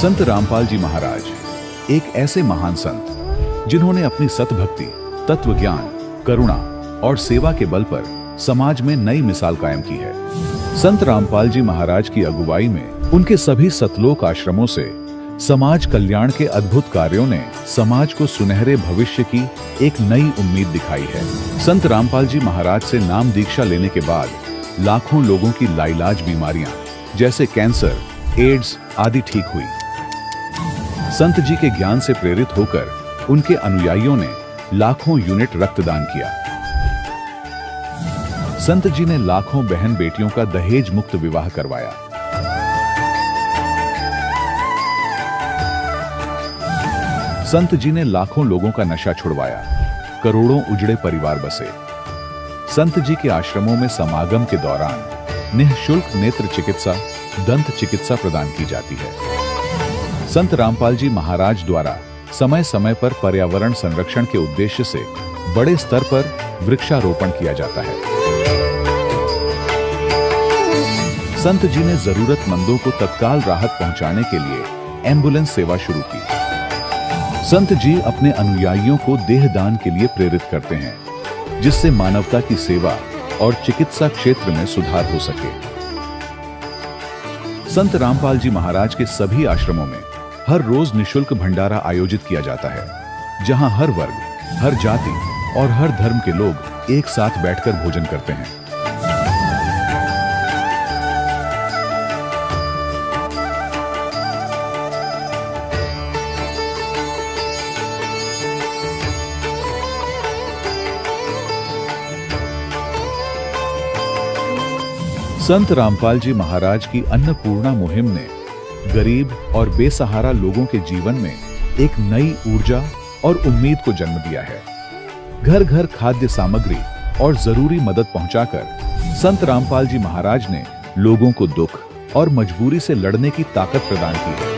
संत रामपाल जी महाराज एक ऐसे महान संत जिन्होंने अपनी सतभक्ति, तत्व ज्ञान, करुणा और सेवा के बल पर समाज में नई मिसाल कायम की है। संत रामपाल जी महाराज की अगुवाई में उनके सभी सतलोक आश्रमों से समाज कल्याण के अद्भुत कार्यों ने समाज को सुनहरे भविष्य की एक नई उम्मीद दिखाई है। संत रामपाल जी महाराज से नाम दीक्षा लेने के बाद लाखों लोगों की लाइलाज बीमारियां जैसे कैंसर, एड्स आदि ठीक हुई। संत जी के ज्ञान से प्रेरित होकर उनके अनुयायियों ने लाखों यूनिट रक्तदान किया। संत जी ने लाखों बहन बेटियों का दहेज मुक्त विवाह करवाया। संत जी ने लाखों लोगों का नशा छुड़वाया, करोड़ों उजड़े परिवार बसे। संत जी के आश्रमों में समागम के दौरान निःशुल्क नेत्र चिकित्सा, दंत चिकित्सा प्रदान की जाती है। संत रामपाल जी महाराज द्वारा समय समय पर पर्यावरण संरक्षण के उद्देश्य से बड़े स्तर पर वृक्षारोपण किया जाता है। संत जी ने जरूरतमंदों को तत्काल राहत पहुंचाने के लिए एम्बुलेंस सेवा शुरू की। संत जी अपने अनुयायियों को देहदान के लिए प्रेरित करते हैं, जिससे मानवता की सेवा और चिकित्सा क्षेत्र में सुधार हो सके। संत रामपाल जी महाराज के सभी आश्रमों में हर रोज निःशुल्क भंडारा आयोजित किया जाता है, जहां हर वर्ग, हर जाति और हर धर्म के लोग एक साथ बैठकर भोजन करते हैं। संत रामपाल जी महाराज की अन्नपूर्णा मुहिम ने गरीब और बेसहारा लोगों के जीवन में एक नई ऊर्जा और उम्मीद को जन्म दिया है। घर घर खाद्य सामग्री और जरूरी मदद पहुंचाकर संत रामपाल जी महाराज ने लोगों को दुख और मजबूरी से लड़ने की ताकत प्रदान की है।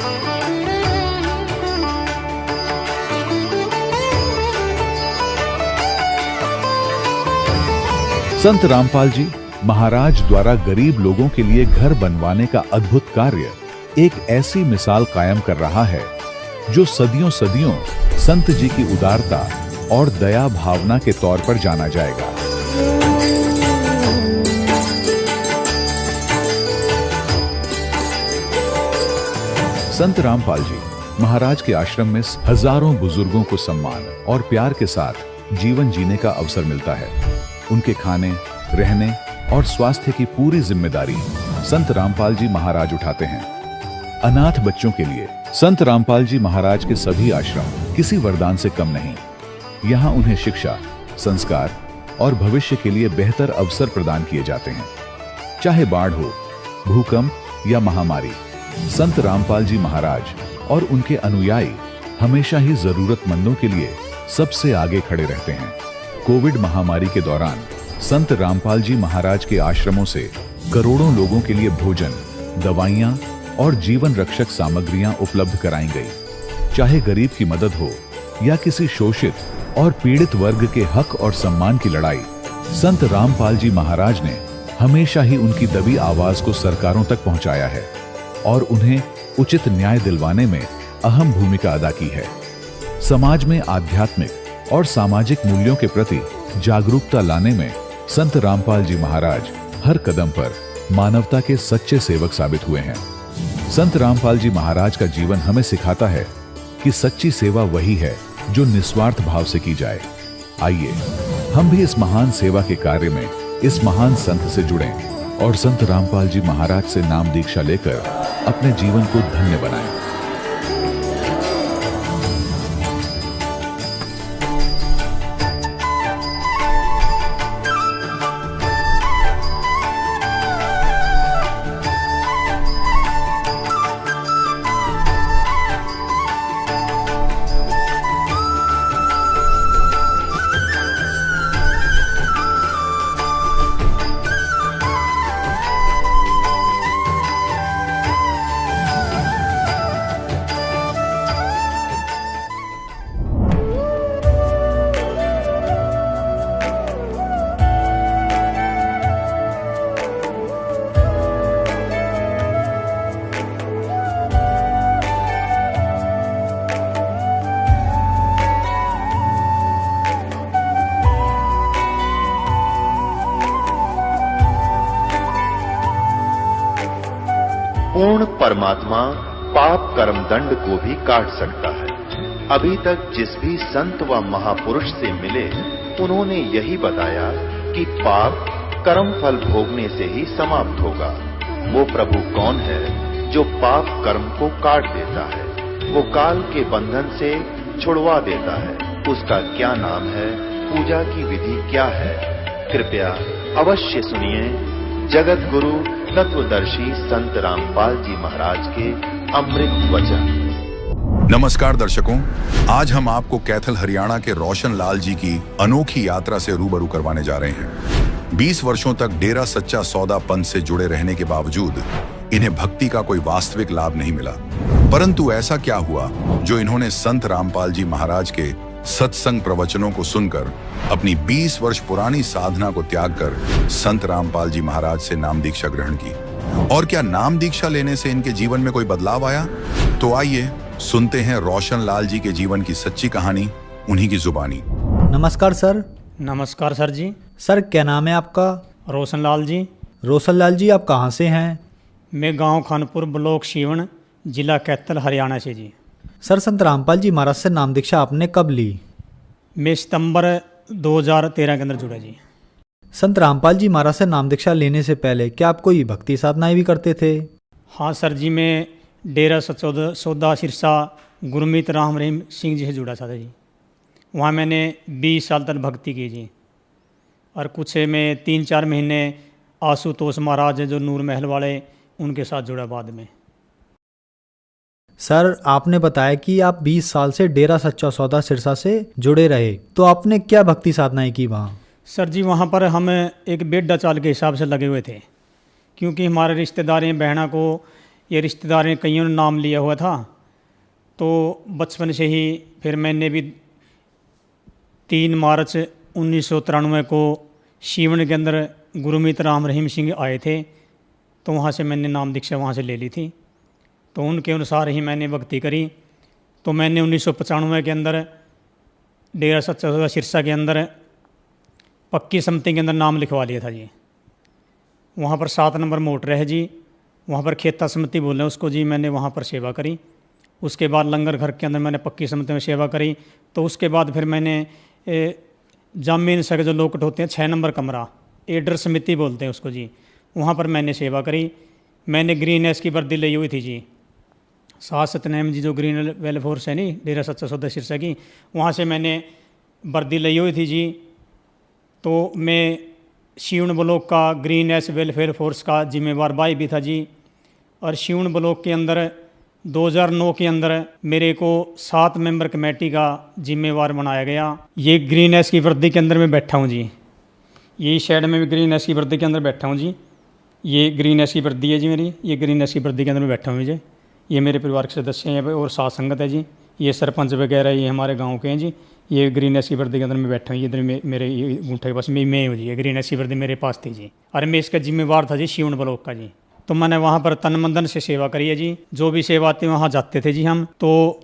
संत रामपाल जी महाराज द्वारा गरीब लोगों के लिए घर बनवाने का अद्भुत कार्य एक ऐसी मिसाल कायम कर रहा है जो सदियों सदियों संत जी की उदारता और दया भावना के तौर पर जाना जाएगा। संत रामपाल जी महाराज के आश्रम में हजारों बुजुर्गों को सम्मान और प्यार के साथ जीवन जीने का अवसर मिलता है। उनके खाने, रहने और स्वास्थ्य की पूरी जिम्मेदारी संत रामपाल जी महाराज उठाते हैं। अनाथ बच्चों के लिए संत रामपाल जी महाराज के सभी आश्रम किसी वरदान से कम नहीं। यहाँ उन्हें शिक्षा, संस्कार और भविष्य के लिए बेहतर अवसर प्रदान किए जाते हैं। चाहे बाढ़ हो, भूकंप या महामारी, संत रामपाल जी महाराज और उनके अनुयायी हमेशा ही जरूरतमंदों के लिए सबसे आगे खड़े रहते हैं। कोविड महामारी के दौरान संत रामपाल जी महाराज के आश्रमों से करोड़ों लोगों के लिए भोजन, दवाइयां और जीवन रक्षक सामग्रियां उपलब्ध कराई गई। चाहे गरीब की मदद हो या किसी शोषित और पीड़ित वर्ग के हक और सम्मान की लड़ाई, संत रामपाल जी महाराज ने हमेशा ही उनकी दबी आवाज को सरकारों तक पहुंचाया है और उन्हें उचित न्याय दिलवाने में अहम भूमिका अदा की है। समाज में आध्यात्मिक और सामाजिक मूल्यों के प्रति जागरूकता लाने में संत रामपाल जी महाराज हर कदम पर मानवता के सच्चे सेवक साबित हुए हैं। संत रामपाल जी महाराज का जीवन हमें सिखाता है कि सच्ची सेवा वही है जो निस्वार्थ भाव से की जाए। आइए हम भी इस महान सेवा के कार्य में इस महान संत से जुड़ें और संत रामपाल जी महाराज से नाम दीक्षा लेकर अपने जीवन को धन्य बनाएं। परमात्मा पाप कर्म दंड को भी काट सकता है। अभी तक जिस भी संत व महापुरुष से मिले, उन्होंने यही बताया कि पाप कर्म फल भोगने से ही समाप्त होगा। वो प्रभु कौन है जो पाप कर्म को काट देता है, वो काल के बंधन से छुड़वा देता है। उसका क्या नाम है, पूजा की विधि क्या है? कृपया अवश्य सुनिए जगत गुरु तत्वदर्शी संत रामपाल जी महाराज के अमृत वचन। नमस्कार दर्शकों, आज हम आपको कैथल हरियाणा के रोशन लाल जी की अनोखी यात्रा से रूबरू करवाने जा रहे हैं। 20 वर्षों तक डेरा सच्चा सौदा पंथ से जुड़े रहने के बावजूद इन्हें भक्ति का कोई वास्तविक लाभ नहीं मिला। परंतु ऐसा क्या हुआ जो इन्होंने संत रामपाल जी महाराज के सत्संग प्रवचनों को सुनकर अपनी 20 वर्ष पुरानी साधना को त्याग कर संत रामपाल जी महाराज से नाम दीक्षा ग्रहण की? और क्या नाम दीक्षा लेने से इनके जीवन में कोई बदलाव आया? तो आइए सुनते हैं रोशन लाल जी के जीवन की सच्ची कहानी, उन्हीं की जुबानी। नमस्कार सर। नमस्कार सर जी। सर क्या नाम है आपका? रोशन लाल जी। रोशन लाल जी, आप कहाँ से हैं? मैं गांव खानपुर, ब्लॉक सीवण, जिला कैथल, हरियाणा से जी। सर संत रामपाल जी महाराज से नाम दीक्षा आपने कब ली? मैं सितंबर 2013 के अंदर जुड़ा जी। संत रामपाल जी महाराज से नाम दीक्षा लेने से पहले क्या आप कोई भक्ति साधनाएं भी करते थे? हाँ सर जी, मैं डेरा सच्चा सौदा सिरसा गुरमीत राम रहीम सिंह जी से जुड़ा था जी। वहाँ मैंने 20 साल तक भक्ति की जी। और कुछ मैं 3-4 महीने आशुतोष महाराज जो नूर महल वाले, उनके साथ जुड़ा बाद में। सर आपने बताया कि आप 20 साल से डेरा सच्चा सौदा सिरसा से जुड़े रहे, तो आपने क्या भक्ति साधनाएं की वहाँ? सर जी वहाँ पर हम एक बेड्डा चाल के हिसाब से लगे हुए थे, क्योंकि हमारे रिश्तेदारें बहना को ये रिश्तेदारें कईयों ने नाम लिया हुआ था। तो बचपन से ही फिर मैंने भी 3 मार्च 1993 को सीवण के अंदर गुरमीत राम रहीम सिंह आए थे, तो वहाँ से मैंने नाम दीक्षा वहाँ से ले ली थी। तो उनके अनुसार ही मैंने भक्ति करी। तो मैंने 1995 के अंदर डेरा सच्चा सौदा सिरसा के अंदर पक्की समिति के अंदर नाम लिखवा लिया था जी। वहाँ पर 7 नंबर मोटर है जी, वहाँ पर खेता समिति बोल रहे हैं उसको जी। मैंने वहाँ पर सेवा करी। उसके बाद लंगर घर के अंदर मैंने पक्की समिति में सेवा करी। तो उसके बाद फिर मैंने जामीन सर जो लोकट होते हैं 6 नंबर कमरा, एडर समिति बोलते हैं उसको जी, वहाँ पर मैंने सेवा करी। मैंने ग्रीन एस की वर्दी ली हुई थी जी। सात सतनाम जी जो ग्रीन वेलफेयर है नहीं, डेरा सच्चा सौदा सिरसा की, वहाँ से मैंने वर्दी ली हुई थी जी। तो मैं सीवण ब्लॉक का ग्रीन एस वेलफेयर फोर्स का जिम्मेवार भाई भी था जी। और सीवण ब्लॉक के अंदर 2009 के अंदर मेरे को 7 मेंबर कमेटी का जिम्मेवार बनाया गया। ये ग्रीन एस की वर्दी के अंदर मैं बैठा हूँ जी। ये शेड में भी ग्रीन एस की वर्दी के अंदर बैठा हूँ जी। ये ग्रीन एस की वर्दी है जी मेरी। ये ग्रीन एस की वर्दी के अंदर मैं बैठा हूँ जी। ये मेरे परिवार के सदस्य हैं और साथ संगत है जी। ये सरपंच वगैरह ये हमारे गांव के हैं जी। ये ग्रीन एस की वर्दी के अंदर मैं बैठा हूँ। ये इधर मेरे अंगूठे के पास मैं हूँ जी। ये ग्रीन एस की वर्दी मेरे पास थी जी। और मैं इसका जिम्मेवार था जी सीवण ब्लॉक का जी। तो मैंने वहाँ पर तन मन से सेवा करी है जी। जो भी सेवा आती वहाँ जाते थे जी हम। तो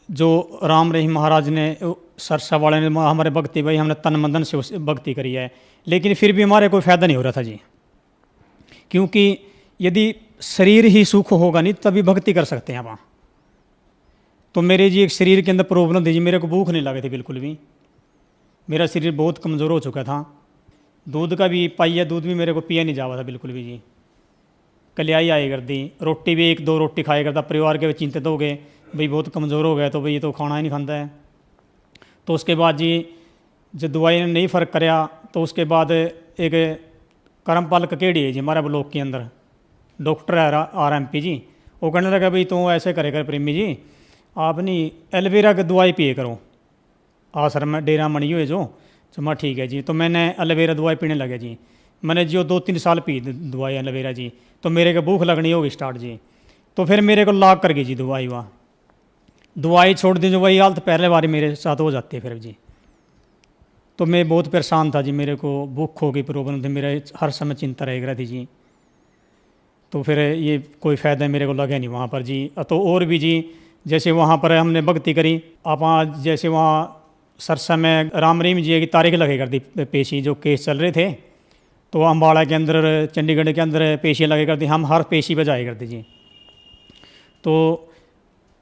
जो राम रहीम महाराज ने, सरसा वाले ने, हमारे भक्ति भाई, हमने तन मन से भक्ति करी है। लेकिन फिर भी हमारे कोई फ़ायदा नहीं हो रहा था जी, क्योंकि यदि शरीर ही सुख होगा नहीं तभी भक्ति कर सकते हैं वहाँ। तो मेरे जी एक शरीर के अंदर प्रॉब्लम थी जी। मेरे को भूख नहीं लगी थी बिल्कुल भी। मेरा शरीर बहुत कमज़ोर हो चुका था। दूध का भी पाइया दूध भी मेरे को पिया नहीं जावा था बिल्कुल भी जी। कलियाई आई कर दी। रोटी भी 1-2 रोटी खाया करता। परिवार के चिंतित हो गए, भाई बहुत कमज़ोर हो गया तो भाई ये तो खाना ही नहीं खाता है। तो उसके बाद जी जब दवाई ने नहीं फ़र्क कराया, तो उसके बाद एक करमपाल ककेड़ी है जी हमारे ब्लॉक के अंदर, डॉक्टर है RMP जी। वो कहने लगा भाई तो ऐसे करे कर प्रेमी जी, आप नहीं एलोवेरा की दवाई पिए करो। आश्रम में डेरा मणी हुए जो चमा ठीक है जी। तो मैंने एलोवेरा दवाई पीने लगे जी। मैंने जो 2-3 साल पी दवाई एलोवेरा जी। तो मेरे को भूख लगनी होगी स्टार्ट जी। तो फिर मेरे को लाग कर गई जी दवाई। वहाँ दवाई छोड़ दी जो वही हालत पहले बारी मेरे साथ हो जाती है फिर जी। तो मैं बहुत परेशान था जी। मेरे को भूख हो गई, प्रॉब्लम थी, मेरे हर समय चिंता रह रही थी जी। तो फिर ये कोई फ़ायदा मेरे को लगा नहीं वहाँ पर जी। तो और भी जी, जैसे वहाँ पर हमने भक्ति करी। आप जैसे वहाँ सरसा में राम रहीम जी की तारीख लगे करती पेशी, जो केस चल रहे थे, तो अम्बाड़ा के अंदर, चंडीगढ़ के अंदर पेशियाँ लगे करती। हम हर पेशी पर जाए करते जी। तो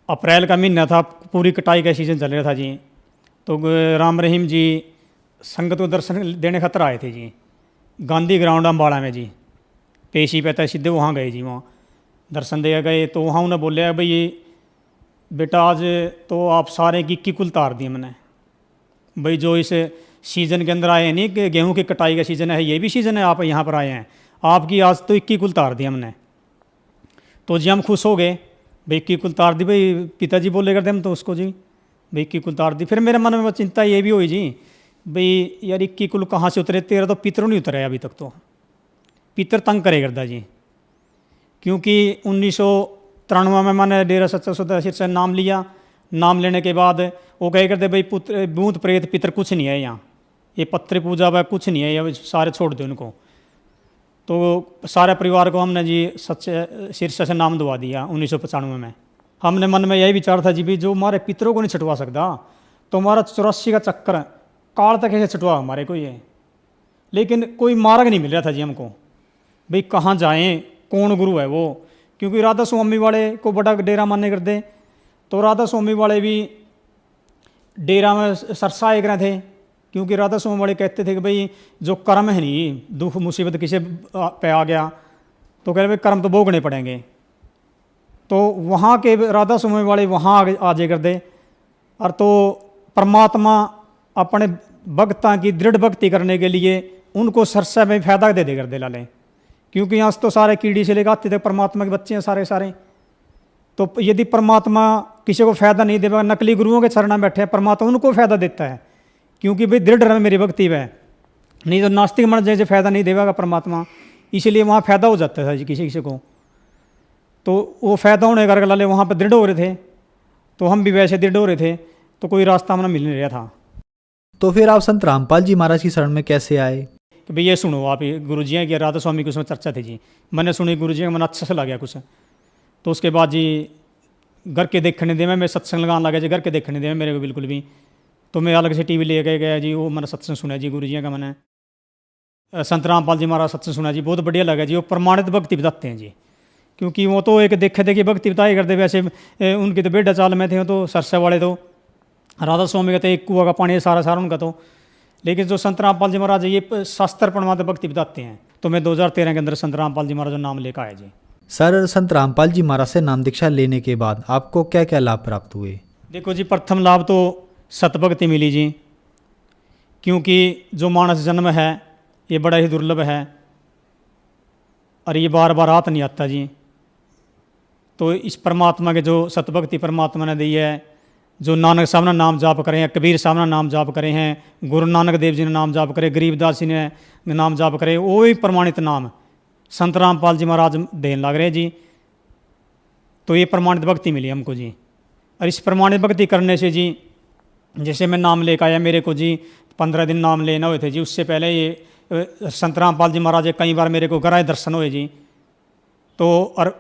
अप्रैल का महीना था, पूरी कटाई का सीज़न चल रहा था जी। तो राम रहीम जी संगत को दर्शन देने खातर आए थे जी, गांधी ग्राउंड अम्बाड़ा में जी। पेशी पे था, सीधे वहाँ गए जी, वहाँ दर्शन दे गए। तो वहाँ उन्हें बोले भाई बेटा आज तो आप सारे की इक्की कुल तार दिए मैंने, भाई जो इस सीज़न के अंदर आए हैं, नहीं कि गेहूं की कटाई का सीज़न है, ये भी सीज़न है, आप यहाँ पर आए हैं, आपकी आज तो इक्की कुल तार दिया हमने। तो जी हम खुश हो गए, भाई इक्की कुल तार दी, भाई पिताजी बोले करते हम तो उसको जी, भाई इक्की कुल तार दी। फिर मेरे मन में चिंता ये भी हुई जी, भाई यार इक्की कुल कहाँ से उतरे, तेरा तो पितर नहीं उतरे अभी तक, तो पितर तंग करे करता जी। क्योंकि 1993 में मैंने डेरा सच्चा सौदा सिर से नाम लिया। नाम लेने के बाद वो कहे करते भाई पुत्र भूत प्रेत पितर कुछ नहीं है यहाँ, ये पत्र पूजा वह कुछ नहीं है, ये सारे छोड़ दो उनको। तो सारे परिवार को हमने जी सच्चे शीर्ष से नाम दवा दिया 1995 में। हमने मन में यही विचार था जी, भी जो हमारे पितरों को नहीं छुटवा सकता तो हमारा 84 का चक्कर काल तक कैसे छुटवा हमारे को ये। लेकिन कोई मार्ग नहीं मिल रहा था जी हमको, भाई कहाँ जाएं, कौन गुरु है वो। क्योंकि राधा स्वामी वाले को बड़ा डेरा मानने करते, तो राधा स्वामी वाले भी डेरा में सरसाए कर थे। क्योंकि राधा स्वामी वाले कहते थे कि भाई जो कर्म है नहीं, दुख मुसीबत किसी पे आ गया तो कह रहे भाई कर्म तो भोगने पड़ेंगे। तो वहाँ के राधा स्वामी वाले वहाँ आ जाए कर दे, और तो परमात्मा अपने भक्तां की दृढ़ भक्ति करने के लिए उनको सरसा में फायदा दे कर दे लाले। क्योंकि यहाँ से तो सारे कीड़ी से लेकर आते थे, परमात्मा के बच्चे हैं सारे सारे। तो यदि परमात्मा किसी को फायदा नहीं देगा, नकली गुरुओं के चरण में बैठे हैं, परमात्मा उनको फायदा देता है। क्योंकि भाई दृढ़ रहे मेरी भक्ति वह, नहीं तो नास्तिक मन जैसे फायदा नहीं देगा परमात्मा, इसलिए वहाँ फायदा हो जाता था जी किसी किसी को। तो वो फायदा होने करके लाले वहाँ पर दृढ़ हो रहे थे, तो हम भी वैसे दृढ़ हो रहे थे, तो कोई रास्ता हमें मिल नहीं रहा था। तो फिर आप संत रामपाल जी महाराज की शरण में कैसे आए? कि भाई ये सुनो आप, गुरु जी हैं कि राधा स्वामी की उसमें चर्चा थी जी, मैंने सुनी गुरु जी का मन अच्छा से लगा कुछ। तो उसके बाद जी घर के देखने दे, मैं सत्संग लगाने लगा जी, घर के देखने दे मेरे को बिल्कुल भी। तो मैं अलग से टीवी ले गया जी, वो मैंने सत्संग सुना जी गुरु जी का। मैंने संत रामपाल जी महाराज सत्संग सुना जी, बहुत बढ़िया लगा जी। वो प्रमाणित भक्ति बताते हैं जी, क्योंकि वो तो एक देखे थे कि भक्ति बताए करते, वैसे उनकी तो बेड़ा चाल में थे, तो सरसे वाले तो राधा स्वामी का तो एक कुआ का पानी सारा सारा उनका तो। लेकिन जो संत रामपाल जी महाराज ये शास्त्र प्रमाणित भक्ति बताते हैं। तो मैं 2013 के अंदर संत रामपाल जी महाराज का नाम लेकर आया जी। सर, संत रामपाल जी महाराज से नाम दीक्षा लेने के बाद आपको क्या क्या लाभ प्राप्त हुए? देखो जी, प्रथम लाभ तो सतभक्ति मिली जी, क्योंकि जो मानस जन्म है ये बड़ा ही दुर्लभ है और ये बार बार हाथ नहीं आता जी। तो इस परमात्मा के जो सतभक्ति परमात्मा ने दी है, जो नानक साहब ने नाम जाप करे हैं, कबीर साहब ने नाम जाप करे हैं, गुरु नानक देव जी ने नाम जाप करे, गरीबदास जी ने नाम जाप करे, वो ही प्रमाणित नाम संत रामपाल जी महाराज देने लग रहे हैं जी। तो ये प्रमाणित भक्ति मिली हमको जी। और इस प्रमाणित भक्ति करने से जी, जैसे मैं नाम लेकर आया, मेरे को जी 15 दिन नाम लेना हुए थे जी। उससे पहले ये संत रामपाल जी महाराज कई बार मेरे को गराए दर्शन हुए जी। तो और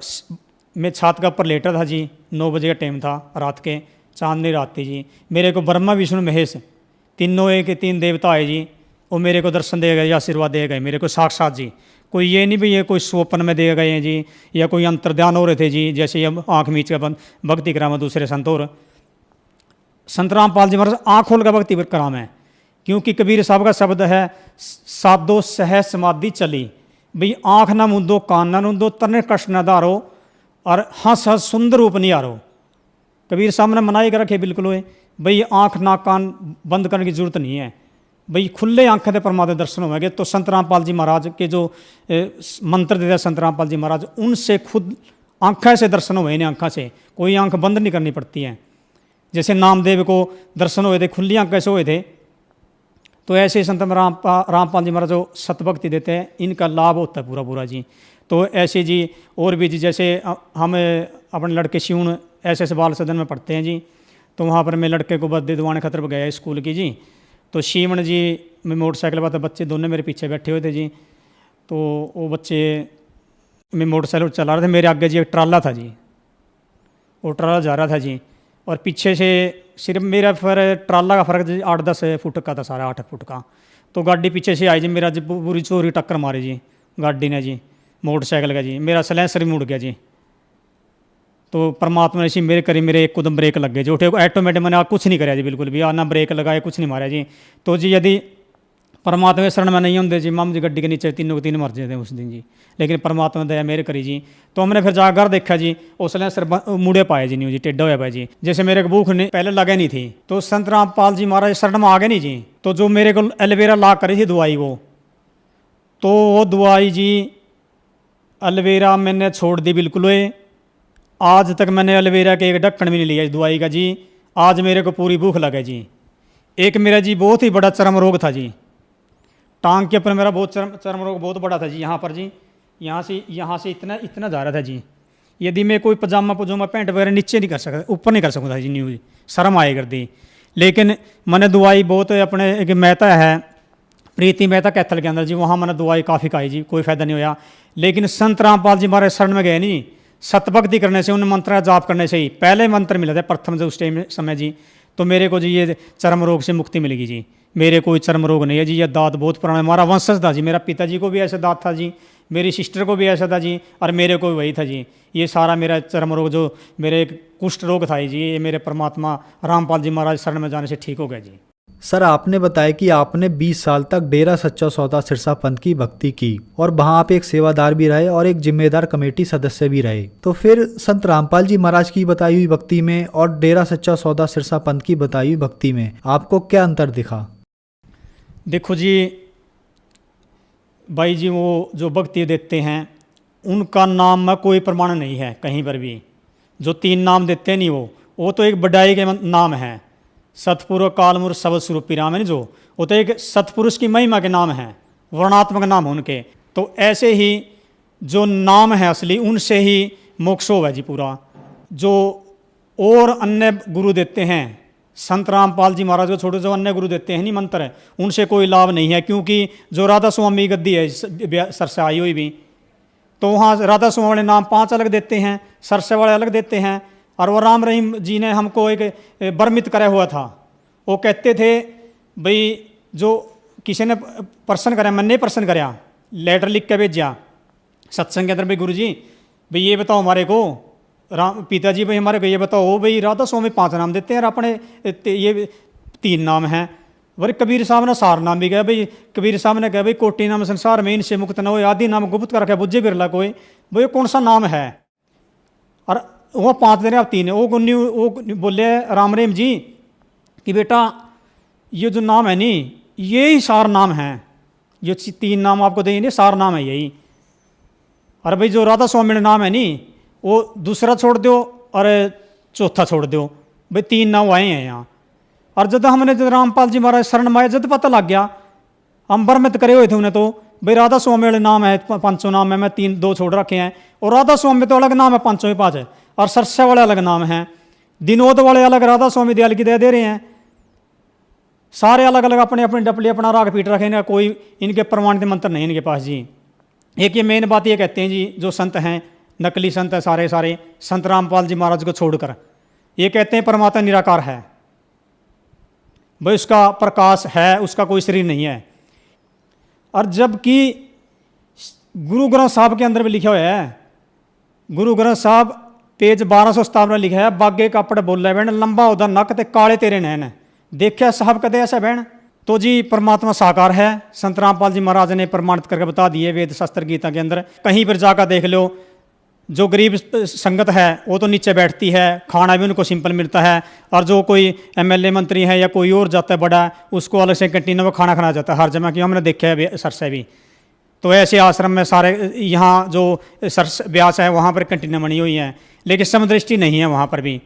मैं छात का ऊपर लेटा था जी, 9 बजे का टाइम था रात के, चांदनी रात थी जी। मेरे को ब्रह्मा विष्णु महेश तीनों एक 3 देवता आए जी, वो मेरे को दर्शन दे गए, आशीर्वाद दे गए मेरे को साक्षात जी। कोई ये नहीं भी ये कोई स्वप्न में दे गए हैं जी, या कोई अंतर्ध्यान हो रहे थे जी, जैसे ये आँख मीच का भक्ति कराम दूसरे संत। और संत रामपाल जी महाराज आँख खोल का भक्ति कराम है। क्योंकि कबीर साहब का शब्द है, साधो सह समाधि चली, भाई आँख ना मूंदो कान ना मूंदो तने कष्ट न धारो और हंस हंस सुंदर रूप नहीं आरो। कबीर साहब ने मनाई कर रखे बिल्कुल हुए, भाई आँख नाक कान बंद करने की जरूरत नहीं है, भाई खुले आंखें से परमात्मा दर्शन होंगे। तो संत रामपाल जी महाराज के जो मंत्र देते संत रामपाल जी महाराज, उनसे खुद आंखें से दर्शन हुए, इन्हें आंखों से कोई आंख बंद नहीं करनी पड़ती है। जैसे नामदेव को दर्शन हुए थे खुली आंखें से हुए थे, तो ऐसे संत रामपाल जी महाराज जो सतभक्ति देते हैं, इनका लाभ होता है पूरा पूरा जी। तो ऐसे जी और भी जी, जैसे हम अपने लड़के शिवन ऐसे बाल सदन में पढ़ते हैं जी, तो वहाँ पर मैं लड़के को बदे दुआने खतर पर गया स्कूल की जी। तो शिवन जी मैं मोटरसाइकिल पर, बच्चे दोनों मेरे पीछे बैठे हुए थे जी। तो वो बच्चे, मैं मोटरसाइकिल चला रहे थे, मेरे आगे जी एक ट्राला था जी, वो ट्राला जा रहा था जी, और पीछे से सिर्फ मेरा फिर ट्राला का फ़र्क जी 8-10 फुट का था, सारा 8 फुट का। तो गाड़ी पीछे से आई जी, मेरा जी पूरी चोरी टक्कर मारी जी गाड़ी ने जी मोटरसाइकिल का जी, मेरा सलेंसर भी मुड़ गया जी। तो परमात्मा ने इसी मेरे करी मेरे एक कदम ब्रेक लग गए जो उठे ऑटोमेटिक मैंने कुछ नहीं कराया जी, बिल्कुल भी ना ब्रेक लगाए, कुछ नहीं मारा जी। तो जी यदि परमात्मा के शरण में नहीं होंगे जी, माम जी गड्डी के नीचे तीनों के तीन मर जाते उस दिन जी, लेकिन परमात्मा दया मेरे करी जी। तो हमने फिर जाकर घर देखा जी, उसने सिर मुड़े पाए जी, नहीं जी टेढ़ा हुआ पाए जी, जैसे मेरे को भूख नहीं पहले लगे नहीं थी। तो संत रामपाल जी महाराज शरण में आ गए नहीं जी। तो जो मेरे को एलोवेरा ला करी थी दवाई वो दवाई जी एलोवेरा मैंने छोड़ दी बिल्कुल। आज तक मैंने एलोवेरा के एक ढक्कन भी नहीं लिया इस दवाई का जी। आज मेरे को पूरी भूख लगे जी। एक मेरा जी बहुत ही बड़ा चर्म रोग था जी, टांग के ऊपर मेरा बहुत चर्म रोग बहुत बड़ा था जी, यहाँ पर जी, यहाँ से इतना इतना जा रहा था जी। यदि मैं कोई पजामा पैंट वगैरह नीचे नहीं कर सकता, ऊपर नहीं कर सकता था जी, न्यूज शर्म आए कर दी। लेकिन मैंने दवाई बहुत अपने एक मेहता है प्रीति मेहता कैथल के अंदर जी, वहाँ मैंने दवाई काफ़ी खाई जी, कोई फायदा नहीं होया। लेकिन संत रामपाल जी हमारे शरण में गए नहीं, सतभक्ति करने से, उन मंत्र जाप करने से ही पहले मंत्र मिला था प्रथम जो उस टाइम समय जी, तो मेरे को जी ये चर्म रोग से मुक्ति मिलेगी जी। मेरे कोई चर्म रोग नहीं है जी, ये दांत बहुत पुराना हमारा वंशज था जी, मेरा पिताजी को भी ऐसा दांत था जी, मेरी सिस्टर को भी ऐसा था जी, और मेरे को भी वही था जी। ये सारा मेरा चर्म रोग जो मेरे एक कुष्ठ रोग था जी, ये मेरे परमात्मा रामपाल जी महाराज शरण में जाने से ठीक हो गया जी। सर आपने बताया कि आपने 20 साल तक डेरा सच्चा सौदा सिरसा पंथ की भक्ति की और वहां आप एक सेवादार भी रहे और एक जिम्मेदार कमेटी सदस्य भी रहे। तो फिर संत रामपाल जी महाराज की बताई हुई भक्ति में और डेरा सच्चा सौदा सिरसा पंथ की बताई हुई भक्ति में आपको क्या अंतर दिखा? देखो जी भाई जी, वो जो भक्ति देते हैं उनका नाम में कोई प्रमाण नहीं है कहीं पर भी। जो 3 नाम देते नहीं वो तो एक बड़ाई के नाम है, सतपुरुष कालमूर सबद स्वरूपी राम है जो, वो तो एक सतपुरुष की महिमा के नाम है, वर्णात्मक नाम है उनके। तो ऐसे ही जो नाम है असली उनसे ही मोक्ष होगा जी पूरा। जो और अन्य गुरु देते हैं संत रामपाल जी महाराज को छोड़ो, जो अन्य गुरु देते हैं नहीं मंत्र, उनसे कोई लाभ नहीं है। क्योंकि जो राधा स्वामी गद्दी है सरसे आई हुई भी, तो वहाँ राधा स्वामी वाले नाम 5 अलग देते हैं, सरसे वाले अलग देते हैं। और वो राम रहीम जी ने हमको एक बर्मित करा हुआ था, वो कहते थे भाई जो किसी ने प्रश्न कराया, मैंने प्रश्न कराया, लेटर लिख के भेजा सत्संग के अंदर, भाई गुरु जी भाई ये बताओ हमारे को, राम पिताजी भाई हमारे को ये बताओ, भाई राधा स्वामी 5 नाम देते हैं और अपने ये 3 नाम हैं। वही कबीर साहब ने 4 नाम भी कहा, भाई कबीर साहब ने कहा भाई कोटि नाम संसार में इनसे मुक्त न हो, आदि नाम गुप्त कर रखा बुझे बिरला कोई, भाई कौन सा नाम है? और वो 5 दे रहे आप 3 वो बोले राम रहीम जी कि बेटा ये जो नाम है नी ये ही 4 नाम हैं, जो 3 नाम आपको देंगे 4 नाम है यही। और भाई जो राधा स्वामी नाम है नी वो दूसरा छोड़ दो और चौथा छोड़ दो, भाई 3 नाम आए हैं यहाँ। और जब हमने जब रामपाल जी महाराज शरण में आए, जब पता लग गया, हम बरमित करे हुए थे उन्हें, तो भाई राधा स्वामी वाले नाम है 5 नाम है, मैं 2 छोड़ रखे हैं, और राधा स्वामी तो अलग नाम है 5 5 है, और सरसा वाले अलग नाम हैं, दिनोद वाले अलग राधा स्वामी दयाल की दया दे रहे हैं, सारे अलग अलग अपने अपने डपली अपना राग पीट रखे हैं, कोई इनके प्रमाणित मंत्र नहीं इनके पास जी। एक ये मेन बात ये कहते हैं जी, जो संत हैं नकली संत है सारे संत रामपाल जी महाराज को छोड़कर, ये कहते हैं परमात्मा निराकार है, भाई उसका प्रकाश है, उसका कोई शरीर नहीं है। और जबकि गुरु ग्रंथ साहब के अंदर भी लिखा हुआ है, गुरु ग्रंथ साहब पेज 1257 में लिखा है, बागे कापड़ बोले बहन लंबा उधर नक ते काले तेरे नैन, देखा साहब कदे ऐसा बहन। तो जी परमात्मा साकार है, संत रामपाल जी महाराज ने प्रमाणित करके बता दिए वेद शास्त्र गीता के अंदर। कहीं पर जाकर देख लो, जो गरीब संगत है वो तो नीचे बैठती है, खाना भी उनको सिंपल मिलता है, और जो कोई एमएलए मंत्री है या कोई और जाता है बड़ा, उसको अलग से कैंटीन में खाना खाना जाता है हर जगह की, हमने देखा है सरसे भी। तो ऐसे आश्रम में सारे यहाँ जो सरस व्यास है वहाँ पर कैंटीनें बनी हुई हैं, लेकिन समदृष्टि नहीं है वहाँ पर भी।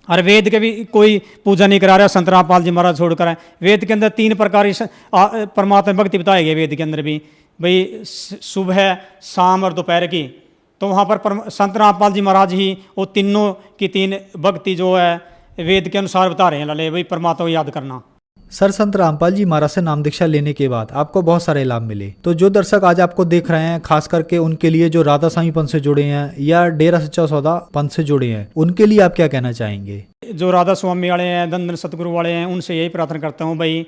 और वेद के भी कोई पूजा नहीं करा रहा संत रामपाल जी महाराज छोड़कर है। वेद के अंदर 3 प्रकार की परमात्मा भक्ति बताई गई वेद के अंदर भी, भाई सुबह शाम और दोपहर की। तो वहाँ पर संत रामपाल जी महाराज ही वो तीनों की 3 भक्ति जो है वेद के अनुसार बता रहे हैं, लले भाई परमात्मा को याद करना। सर संत रामपाल जी महाराज से नाम दीक्षा लेने के बाद आपको बहुत सारे लाभ मिले, तो जो दर्शक आज आपको देख रहे हैं, खास करके उनके लिए जो राधा स्वामी पंथ से जुड़े हैं या डेरा सच्चा सौदा पंथ से जुड़े हैं, उनके लिए आप क्या कहना चाहेंगे? जो राधा स्वामी वाले हैं, दंदन सतगुरु वाले हैं, उनसे यही प्रार्थना करता हूँ भाई,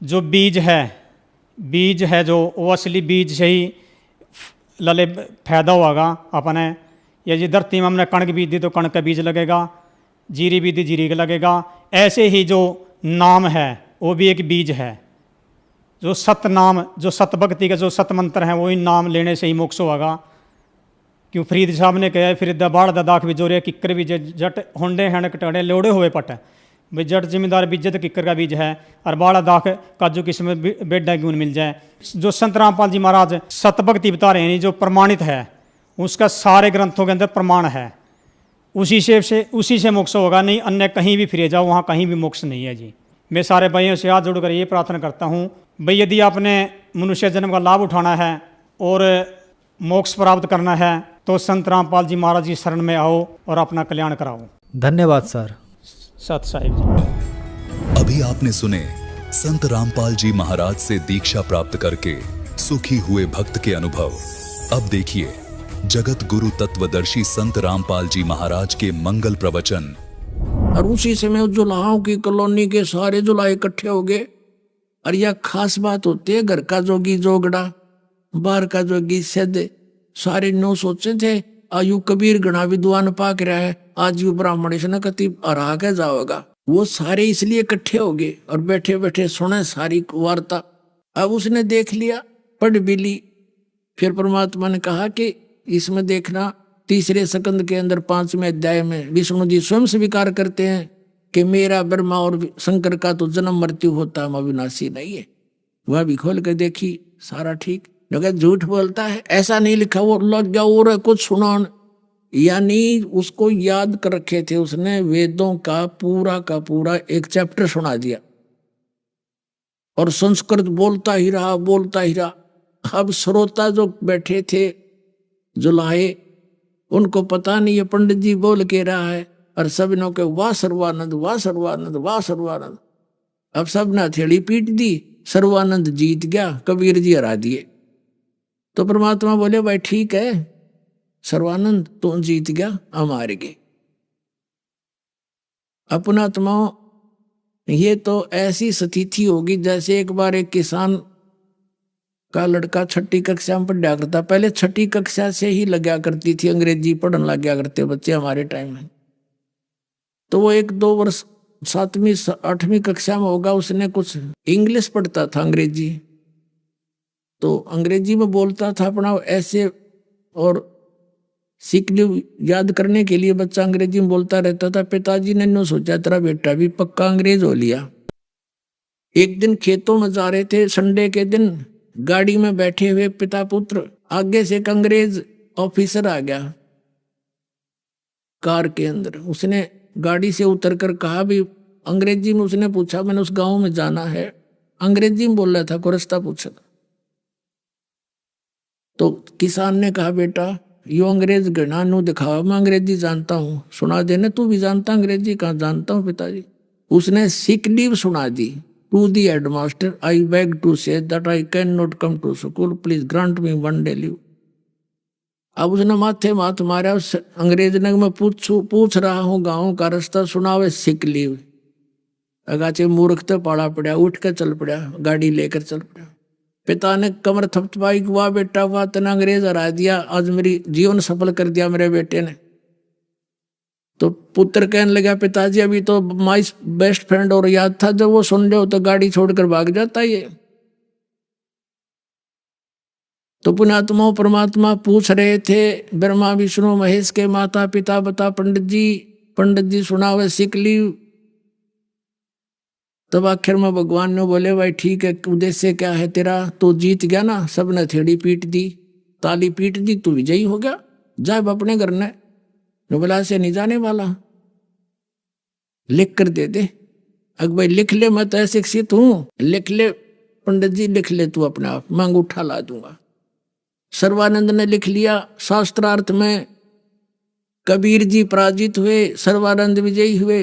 जो बीज है जो वो असली बीज से ही लले फायदा होगा अपने, या जी धरती में हमने कणक बीज दी तो कणक का बीज लगेगा, जीरी बीज दी जीरी का लगेगा। ऐसे ही जो नाम है वो भी एक बीज है। जो सत नाम, जो सत भक्ति का जो सत मंत्र है, वो इन नाम लेने से ही मोक्ष होगा। क्यों फरीद साहब ने कहा, फिर बाढ़ दाख भी जोरे किक्कर भी जट होंडे हैंड कटाड़े लोड़े हुए पट भाई, जट जिम्मेदार बीज तो किक्कर का बीज है, और बाड़ा दाख काजू किस्म बेडा क्यों मिल जाए। जो संत रामपाल जी महाराज सत भक्ति बता रहे हैं, जो प्रमाणित है, उसका सारे ग्रंथों के अंदर प्रमाण है। उसी से मोक्ष होगा, नहीं अन्य कहीं भी फिरे जाओ वहाँ कहीं भी मोक्ष नहीं है जी। मैं सारे भाइयों से हाथ जोड़कर ये प्रार्थना करता हूँ भाई, यदि आपने मनुष्य जन्म का लाभ उठाना है और मोक्ष प्राप्त करना है तो संत रामपाल जी महाराज की शरण में आओ और अपना कल्याण कराओ। धन्यवाद सर। सत साहिब जी। अभी आपने सुने संत रामपाल जी महाराज से दीक्षा प्राप्त करके सुखी हुए भक्त के अनुभव। अब देखिए जगत गुरु तत्वदर्शी संत रामपाल जी महाराज के मंगल प्रवचन। और उसी समय जुलाहों की कॉलोनी के सारे जुलाहे इकट्ठे हो गए। और यह खास बात होती है, घर का जोगी जोगड़ा, बाहर का जोगी सिद्ध, सारे नो सोचे थे आयु कबीर गणा विद्वान पाक रहा है, आज यू ब्राह्मण इसने कति हरा के जाओगा। वो सारे इसलिए इकट्ठे हो गए और बैठे बैठे सुने सारी वार्ता। अब उसने देख लिया, पढ़ भी ली। फिर परमात्मा ने कहा कि इसमें देखना, तीसरे सकंद के अंदर 5वें अध्याय में विष्णु जी स्वयं स्वीकार करते हैं कि मेरा ब्रह्मा और शंकर का तो जन्म मृत्यु होता है, अविनाशी नहीं है। वह भी खोल कर देखी, सारा ठीक। लेकिन झूठ बोलता है, ऐसा नहीं लिखा, वो लग गया और कुछ सुनान, यानी उसको याद कर रखे थे उसने। वेदों का पूरा एक चैप्टर सुना दिया और संस्कृत बोलता ही रहा। अब श्रोता जो बैठे थे जुलाहे, उनको पता नहीं है पंडित जी बोल के रहा है, और सब नो के वाह सर्वानंद, वाह सर्वानंद, वाह सर्वानंद। अब सब ने हथेली पीट दी, सर्वानंद जीत गया, कबीर जी हरा दिए। तो परमात्मा बोले भाई ठीक है सर्वानंद, तू जीत गया, हम हार गए। अपना आत्माओं, ये तो ऐसी स्थिति होगी जैसे एक बार एक किसान का लड़का 6ठी कक्षा में पढ़ा करता। पहले 6ठी कक्षा से ही लगा करती थी अंग्रेजी पढ़ने लग गया करते बच्चे हमारे टाइम में। तो वो 1-2 वर्ष 7वीं 8वीं कक्षा में होगा, उसने कुछ इंग्लिश पढ़ता था, अंग्रेजी। तो अंग्रेजी में बोलता था अपना ऐसे, और सीख ली याद करने के लिए बच्चा अंग्रेजी में बोलता रहता था। पिताजी ने नो सोचा तेरा बेटा भी पक्का अंग्रेज हो लिया। एक दिन खेतों में जा रहे थे, संडे के दिन, गाड़ी में बैठे हुए पिता पुत्र, आगे से एक अंग्रेज ऑफिसर आ गया कार के अंदर। उसने गाड़ी से उतरकर कहा भी अंग्रेजी में, उसने पूछा मैंने उस गांव में जाना है, अंग्रेजी में बोल रहा था, को रास्ता पूछा। तो किसान ने कहा बेटा यो अंग्रेज गणा नु दिखावा, मैं अंग्रेजी जानता हूँ, सुना देने। तू भी जानता अंग्रेजी? कहाँ जानता हूँ पिताजी। उसने सिक लीव सुना दी। To the headmaster I beg to say that I can not come to school, please grant me 1 day leave. अब उसने माथे माथ मारा। उस अंग्रेज ने मैं पूछ रहा हूँ गाँव का रास्ता, सुनावे सिक लीव। अगाचे मूर्ख तो पाड़ा पड़ा, उठ कर चल पड़ा, गाड़ी लेकर चल पड़ा। पिता ने कमर थपथपाई, वाह बेटा वाह, तना अंग्रेज हरा दिया, आज मेरी जीवन सफल कर दिया मेरे बेटे ने। तो पुत्र कहने लगा पिताजी अभी तो माई बेस्ट फ्रेंड और याद था, जब वो सुन लो तो गाड़ी छोड़कर भाग जाता ये। तो पुण्यात्मा परमात्मा पूछ रहे थे ब्रह्मा विष्णु महेश के माता पिता, बता पंडित जी सुनावे सिक लीव। तब आखिर में भगवान ने बोले भाई ठीक है, उद्देश्य क्या है तेरा? तो जीत गया ना, सबने थेड़ी पीट दी, ताली पीट दी, तू विजयी हो गया, जा अपने घर ने, बोला से नहीं जाने वाला, लिख कर दे दे। अगर भाई लिख ले, मैं तो शिक्षित हूं, लिख ले पंडित जी, लिख ले तू अपने आप, मैं अंगूठा ला दूंगा। सर्वानंद ने लिख लिया। शास्त्रार्थ में कबीर जी पराजित हुए, सर्वानंद विजयी हुए।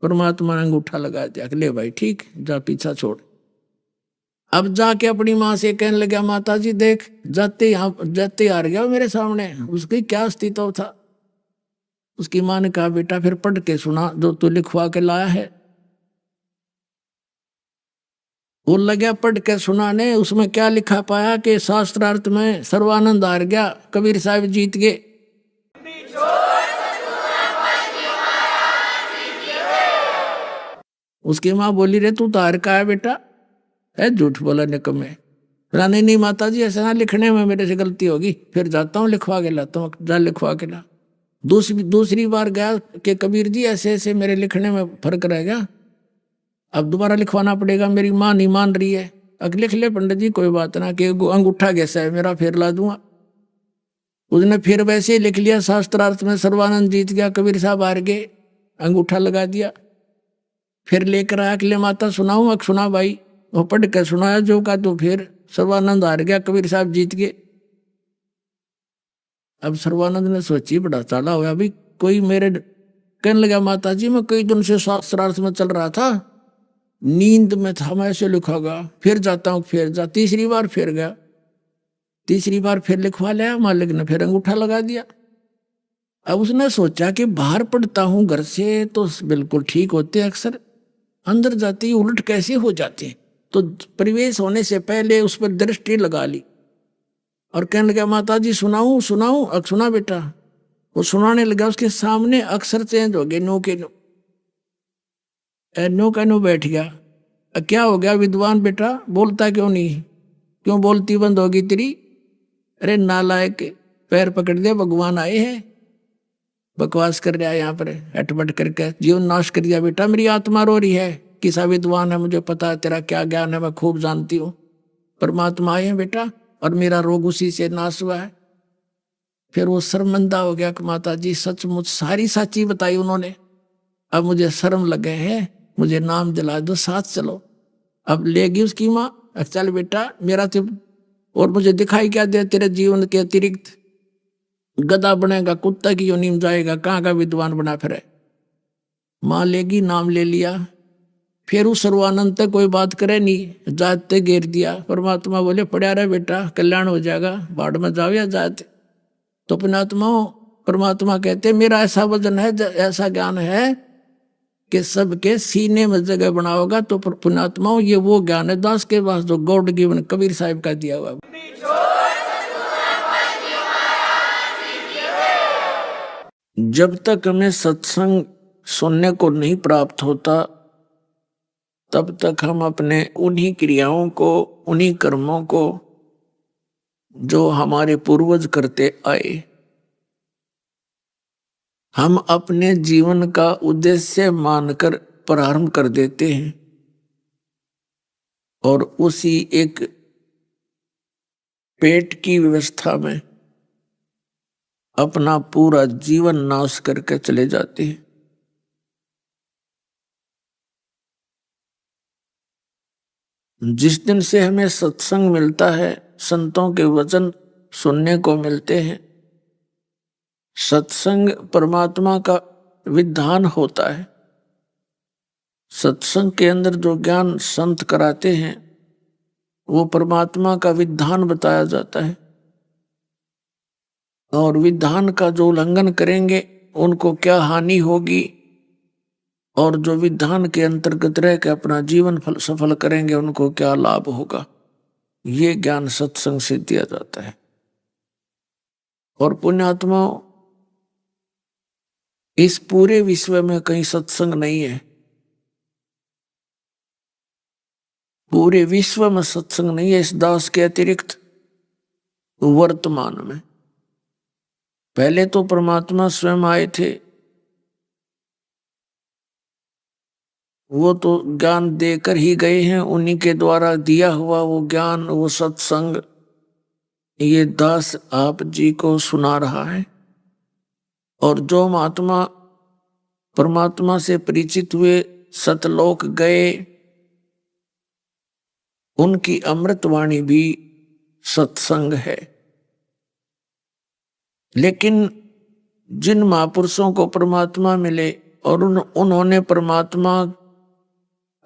परमात्मा ने अंगूठा लगा दिया, ले भाई ठीक, जा पीछा छोड़। अब जाके अपनी माँ से कहने लगा माता जी देख, जाते हार गया मेरे सामने, उसकी क्या अस्तित्व था। उसकी माँ ने कहा बेटा फिर पढ़ के सुना जो तू लिखवा के लाया है। वो लगा पढ़ के सुनाने, उसमें क्या लिखा पाया कि शास्त्रार्थ में सर्वानंद हार गया, कबीर साहब जीत गए। उसकी माँ बोली, रे तू तार का है बेटा, है झूठ बोला निकम्मे। नहीं नहीं माता जी, ऐसा ना, लिखने में मेरे से गलती होगी, फिर जाता हूँ लिखवा के लाता हूँ। जा लिखवा के ला। दूसरी बार गया कि कबीर जी ऐसे ऐसे मेरे लिखने में फर्क रह गया, अब दोबारा लिखवाना पड़ेगा, मेरी माँ नहीं मान रही है। अब लिख ले पंडित जी, कोई बात ना, कि अंगूठा कैसा है मेरा, फिर ला दूंगा। उसने फिर वैसे ही लिख लिया, शास्त्रार्थ में सर्वानंद जीत गया, कबीर साहब हार गए, अंगूठा लगा दिया। फिर लेकर आया, अगले माता सुनाऊं? सुना भाई। वो पढ़ कर सुनाया जो का, तो फिर सर्वानंद हार गया, कबीर साहब जीत गए। अब सर्वानंद ने सोची, बड़ा चाला हुआ भाई, कोई मेरे कहने लगा, माता जी मैं कई दिन से शास्त्रार्थ में चल रहा था, नींद में था, मैं ऐसे लिखागा, फिर जाता हूँ, फिर जा। तीसरी बार फिर गया, तीसरी बार फिर लिखवा लिया, मालिक ने फिर अंगूठा लगा दिया। अब उसने सोचा कि बाहर पढ़ता हूँ घर से तो बिल्कुल ठीक होते, अक्सर अंदर जाते ही उलट कैसे हो जाते, तो प्रवेश होने से पहले उस पर दृष्टि लगा ली और कहने लगा, माता जी सुनाऊं? सुना बेटा। वो सुनाने लगा, उसके सामने अक्षर चेंज हो गए, नो के नो, नो का नो बैठ गया। क्या हो गया विद्वान बेटा, बोलता क्यों नहीं, क्यों बोलती बंद होगी तेरी? अरे नालायक, पैर पकड़ दिया, भगवान आए हैं, बकवास कर रहा है यहाँ पर, हटबट करके जीवन नाश कर दिया। बेटा मेरी आत्मा रो रही है, किसा विद्वान है, मुझे पता है तेरा क्या ज्ञान है, मैं खूब जानती हूँ, परमात्मा आए हैं बेटा, और मेरा रोग उसी से नाश हुआ है। फिर वो शर्मिंदा हो गया कि माता जी सचमुच सारी सच्ची बताई उन्होंने, अब मुझे शर्म लगे हैं, मुझे नाम दिला दो, साथ चलो। अब लेगी उसकी माँ, चल बेटा मेरा तो, और मुझे दिखाई क्या दे, तेरे जीवन के अतिरिक्त गधा बनेगा, कुत्ता की योनि में जाएगा, कहाँ का विद्वान बना फिरे। माँ लेगी, नाम ले लिया। फिर उस सर्वानंद तक कोई बात करे नहीं, जाते घेर दिया। परमात्मा बोले, पढ़ा रहे बेटा, कल्याण हो जाएगा, बाढ़ में जाओ या जाते। तो परमात्मा कहते, मेरा ऐसा वजन है, ऐसा ज्ञान है कि सबके सीने में जगह बनाओगा। तो पुण्यात्माओं, ये वो ज्ञान है दास के पास जो गॉड गिवन कबीर साहिब का दिया हुआ। जब तक हमें सत्संग सुनने को नहीं प्राप्त होता, तब तक हम अपने उन्हीं क्रियाओं को, उन्हीं कर्मों को जो हमारे पूर्वज करते आए, हम अपने जीवन का उद्देश्य मानकर प्रारंभ कर देते हैं और उसी एक पेट की व्यवस्था में अपना पूरा जीवन नाश करके चले जाते हैं। जिस दिन से हमें सत्संग मिलता है, संतों के वचन सुनने को मिलते हैं, सत्संग परमात्मा का विधान होता है। सत्संग के अंदर जो ज्ञान संत कराते हैं वो परमात्मा का विधान बताया जाता है, और विधान का जो उल्लंघन करेंगे उनको क्या हानि होगी, और जो विधान के अंतर्गत रह के अपना जीवन सफल करेंगे उनको क्या लाभ होगा, ये ज्ञान सत्संग से दिया जाता है। और पुण्यात्माओं, इस पूरे विश्व में कहीं सत्संग नहीं है, पूरे विश्व में सत्संग नहीं है इस दास के अतिरिक्त। वर्तमान में पहले तो परमात्मा स्वयं आए थे, वो तो ज्ञान देकर ही गए हैं, उन्हीं के द्वारा दिया हुआ वो ज्ञान, वो सत्संग ये दास आप जी को सुना रहा है। और जो महात्मा परमात्मा से परिचित हुए, सतलोक गए, उनकी अमृतवाणी भी सत्संग है। लेकिन जिन महापुरुषों को परमात्मा मिले और उन्होंने परमात्मा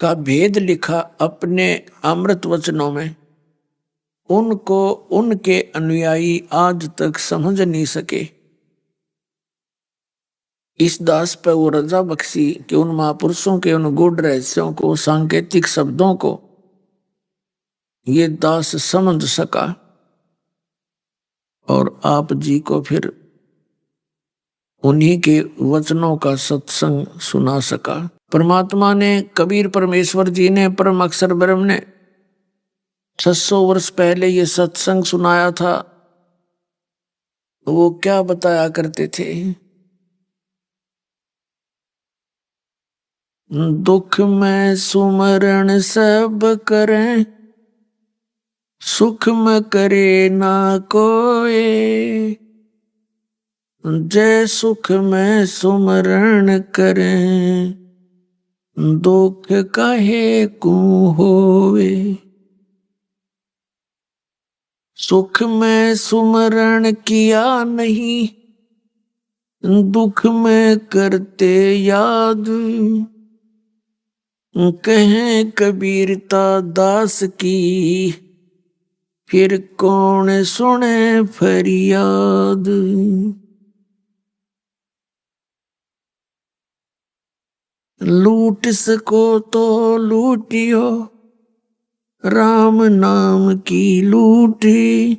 का भेद लिखा अपने अमृत वचनों में, उनको उनके अनुयायी आज तक समझ नहीं सके। इस दास पर वो रजा बख्शी कि उन महापुरुषों के उन गूढ़ रहस्यों को, सांकेतिक शब्दों को ये दास समझ सका और आप जी को फिर उन्हीं के वचनों का सत्संग सुना सका। परमात्मा ने, कबीर परमेश्वर जी ने, परम अक्षर ब्रह्म ने 600 वर्ष पहले ये सत्संग सुनाया था। वो क्या बताया करते थे? दुख में सुमरण सब करें, सुख में करे ना कोई। जय सुख में सुमरण करें, दुख काहे को होवे। सुख में सुमरण किया नहीं, दुख में करते याद। कहें कबीरता दास की, फिर कौन सुने फरियाद। लूट सको तो लूटियो, राम नाम की लूटी।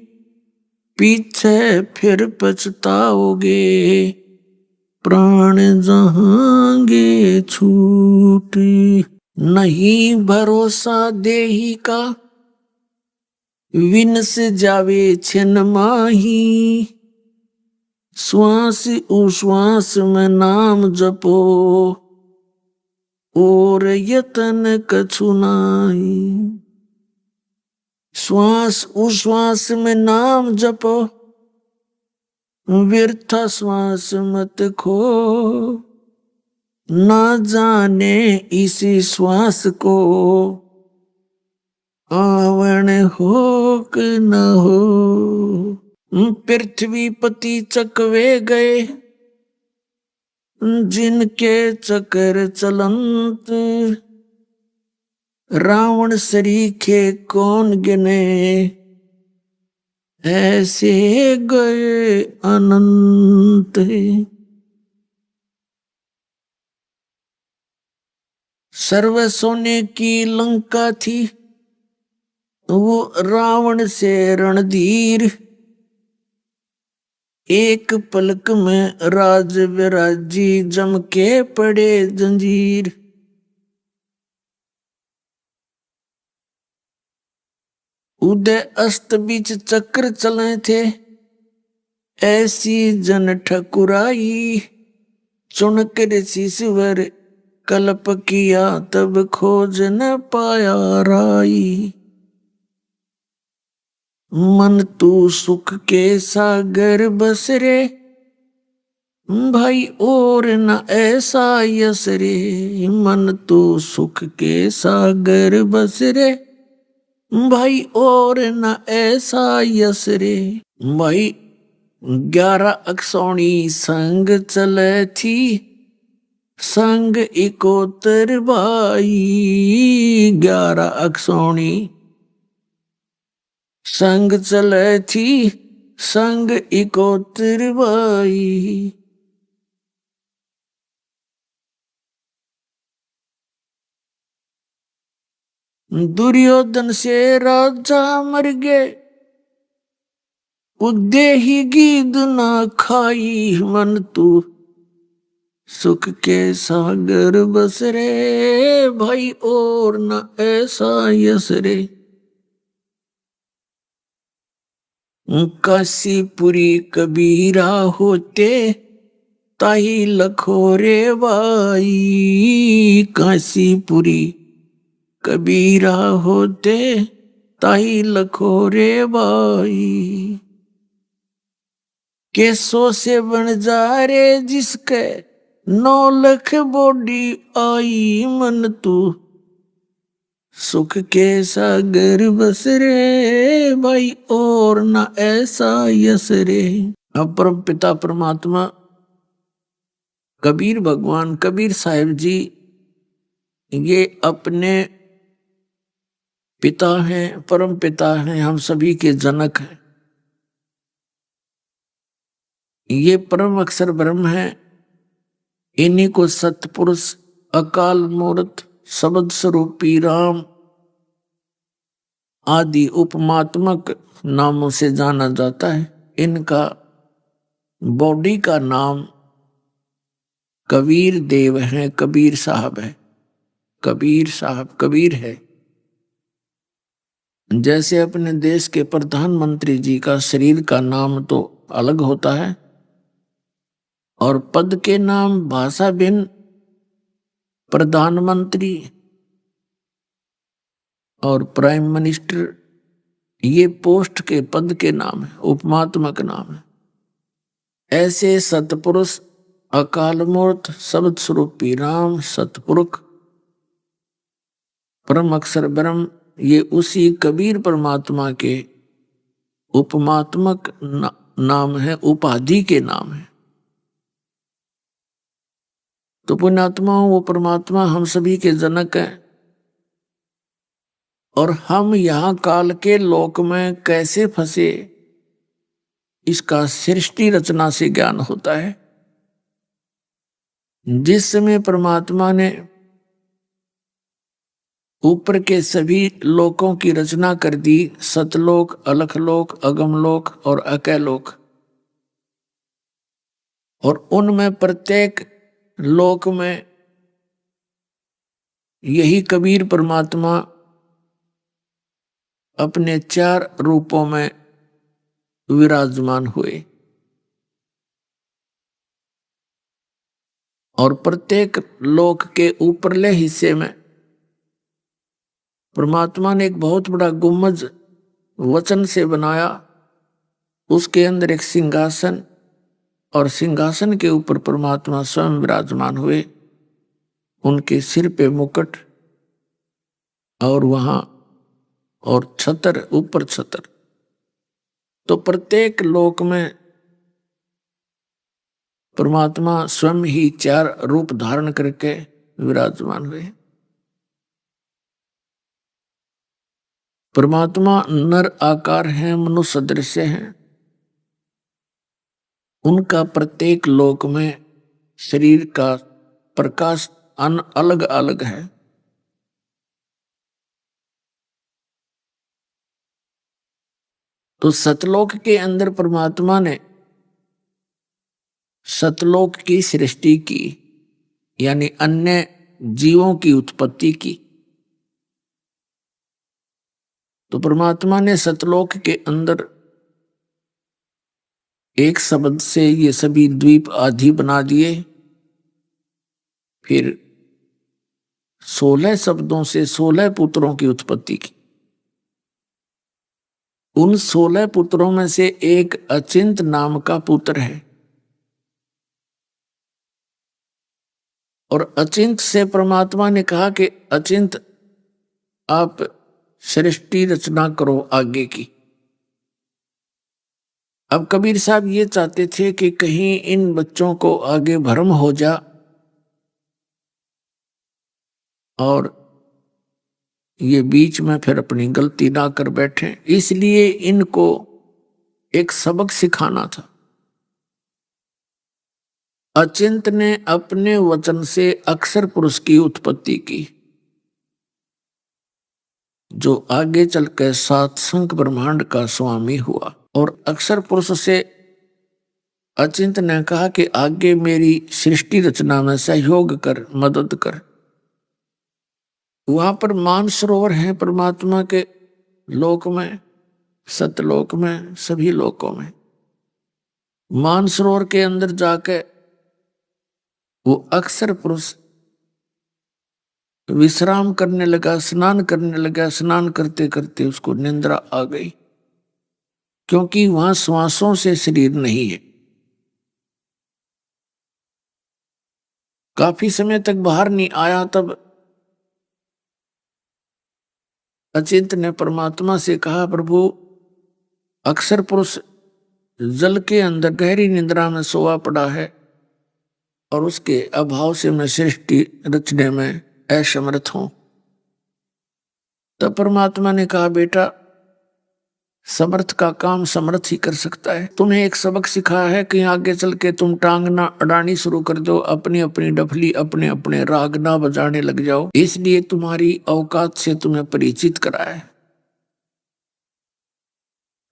पीछे फिर पछताओगे, प्राण जहांगे छूटे। नहीं भरोसा देही का, विनस जावे छिन माही। श्वास उश्वास में नाम जपो, और यतन कछु नाई। श्वास उश्वास में नाम जपो, व्यर्थ श्वास मत खो। ना जाने इसी श्वास को, आवण हो कि न हो। पृथ्वी पति चकवे गए, जिनके चक्र चलंत। रावण सरीखे कौन गिने, ऐसे गए अनंत। सर्व सोने की लंका थी, वो रावण से रणधीर। एक पलक में राज विराजी, जम के पड़े जंजीर। उदय अस्त बीच चक्र चले थे, ऐसी जन ठकुराई। चुनकर शीशवर कल्प किया, तब खोज न पाया राई। मन तू सुख के सागर बस रे, भाई और न ऐसा यस रे। मन तू सुख के सागर बस रे, भाई और न ऐसा यस रे। भाई 11 अक्षौणी संग चले थी, संग इकोतर भाई। 11 अक्षौणी संग चले थी, संग इकोतर भाई। दुर्योधन से राजा मर गए, उदे ही गीद ना खाई। मन तू सुख के सागर बस रे, भाई और न ऐसा यस रे। काशीपुरी कबीरा होते, ताही लखोरे भाई। काशीपुरी कबीरा होते, ताही लखोरे भाई। केसों से बन जा रे जिसके, 9 लाख बॉडी आई। मन तू सुख के सागर बस रे, भाई और न ऐसा यस रे। अब परम पिता परमात्मा कबीर भगवान कबीर साहिब जी, ये अपने पिता हैं, परम पिता हैं, हम सभी के जनक हैं। ये परम अक्षर ब्रह्म है। इन्हीं को सतपुरुष, अकाल मूर्त, शब्द स्वरूपी राम आदि उपमात्मक नामों से जाना जाता है। इनका बॉडी का नाम कबीर देव है, कबीर साहब है। कबीर साहब कबीर है। जैसे अपने देश के प्रधानमंत्री जी का शरीर का नाम तो अलग होता है और पद के नाम भाषा भिन्न, प्रधानमंत्री और प्राइम मिनिस्टर ये पोस्ट के पद के नाम है, उपमात्मक नाम है। ऐसे सतपुरुष अकाल मूर्त शब्द स्वरूपी राम सतपुरुष परम अक्षर ब्रह्म ये उसी कबीर परमात्मा के उपमात्मक नाम है, उपाधि के नाम है। तो पुण्यात्माओं वो परमात्मा हम सभी के जनक हैं और हम यहां काल के लोक में कैसे फंसे इसका सृष्टि रचना से ज्ञान होता है। जिस समय परमात्मा ने ऊपर के सभी लोकों की रचना कर दी, सतलोक, अलखलोक, अगमलोक और अकैलोक, और उनमें प्रत्येक लोक में यही कबीर परमात्मा अपने 4 रूपों में विराजमान हुए और प्रत्येक लोक के ऊपरले हिस्से में परमात्मा ने एक बहुत बड़ा गुम्बज वचन से बनाया। उसके अंदर एक सिंहासन और सिंहासन के ऊपर परमात्मा स्वयं विराजमान हुए। उनके सिर पे मुकुट और वहां और छतर, ऊपर छतर। तो प्रत्येक लोक में परमात्मा स्वयं ही 4 रूप धारण करके विराजमान हुए। परमात्मा नर आकार है, मनुष्य सदृश हैं। उनका प्रत्येक लोक में शरीर का प्रकाश अलग अलग है। तो सतलोक के अंदर परमात्मा ने सतलोक की सृष्टि की, यानी अन्य जीवों की उत्पत्ति की। तो परमात्मा ने सतलोक के अंदर एक शब्द से ये सभी द्वीप आदि बना दिए। फिर 16 शब्दों से 16 पुत्रों की उत्पत्ति की। उन 16 पुत्रों में से एक अचिंत नाम का पुत्र है और अचिंत से परमात्मा ने कहा कि अचिंत आप सृष्टि रचना करो आगे की। अब कबीर साहब ये चाहते थे कि कहीं इन बच्चों को आगे भ्रम हो जा और ये बीच में फिर अपनी गलती ना कर बैठे, इसलिए इनको एक सबक सिखाना था। अचिंत ने अपने वचन से अक्षर पुरुष की उत्पत्ति की, जो आगे चलकर 7 संख ब्रह्मांड का स्वामी हुआ। और अक्षर पुरुष से अचिंत ने कहा कि आगे मेरी सृष्टि रचना में सहयोग कर, मदद कर। वहां पर मानसरोवर है परमात्मा के लोक में, सतलोक में, सभी लोकों में। मानसरोवर के अंदर जाके वो अक्षर पुरुष विश्राम करने लगा, स्नान करने लगा। स्नान करते करते उसको निंद्रा आ गई, क्योंकि वहां श्वासों से शरीर नहीं है। काफी समय तक बाहर नहीं आया। तब अचिंत ने परमात्मा से कहा, प्रभु अक्षर पुरुष जल के अंदर गहरी निंद्रा में सोया पड़ा है और उसके अभाव से मैं सृष्टि रचने में असमर्थ हूं। तब परमात्मा ने कहा, बेटा समर्थ का काम समर्थ ही कर सकता है। तुम्हें एक सबक सिखाया है कि आगे चल के तुम टांग ना अड़ानी शुरू कर दो, अपनी अपनी डफली, अपने अपने राग ना बजाने लग जाओ। इसलिए तुम्हारी औकात से तुम्हें परिचित कराया है।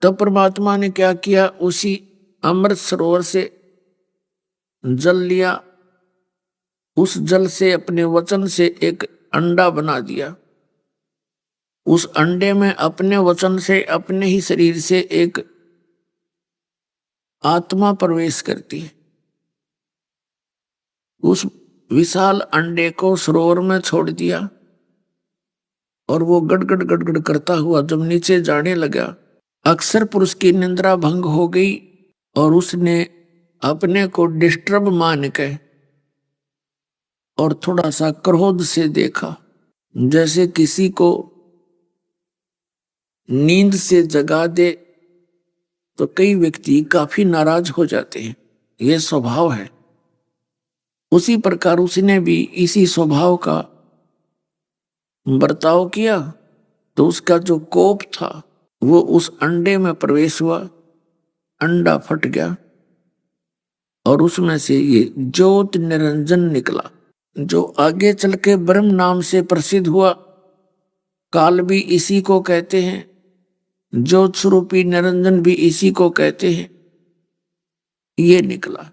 तब परमात्मा ने क्या किया, उसी अमृत सरोवर से जल लिया। उस जल से अपने वचन से एक अंडा बना दिया। उस अंडे में अपने वचन से, अपने ही शरीर से एक आत्मा प्रवेश करती है। उस विशाल अंडे को सरोवर में छोड़ दिया और वो गड़गड़ गड़गड़ करता हुआ जब नीचे जाने लगा, अक्षर पुरुष की निंद्रा भंग हो गई और उसने अपने को डिस्टर्ब मान के और थोड़ा सा क्रोध से देखा, जैसे किसी को नींद से जगा दे तो कई व्यक्ति काफी नाराज हो जाते हैं, यह स्वभाव है। उसी प्रकार उसने भी इसी स्वभाव का बर्ताव किया तो उसका जो कोप था वो उस अंडे में प्रवेश हुआ, अंडा फट गया और उसमें से ये ज्योत निरंजन निकला, जो आगे चल के ब्रह्म नाम से प्रसिद्ध हुआ। काल भी इसी को कहते हैं, ज्योत स्वरूपी निरंजन भी इसी को कहते हैं। ये निकला।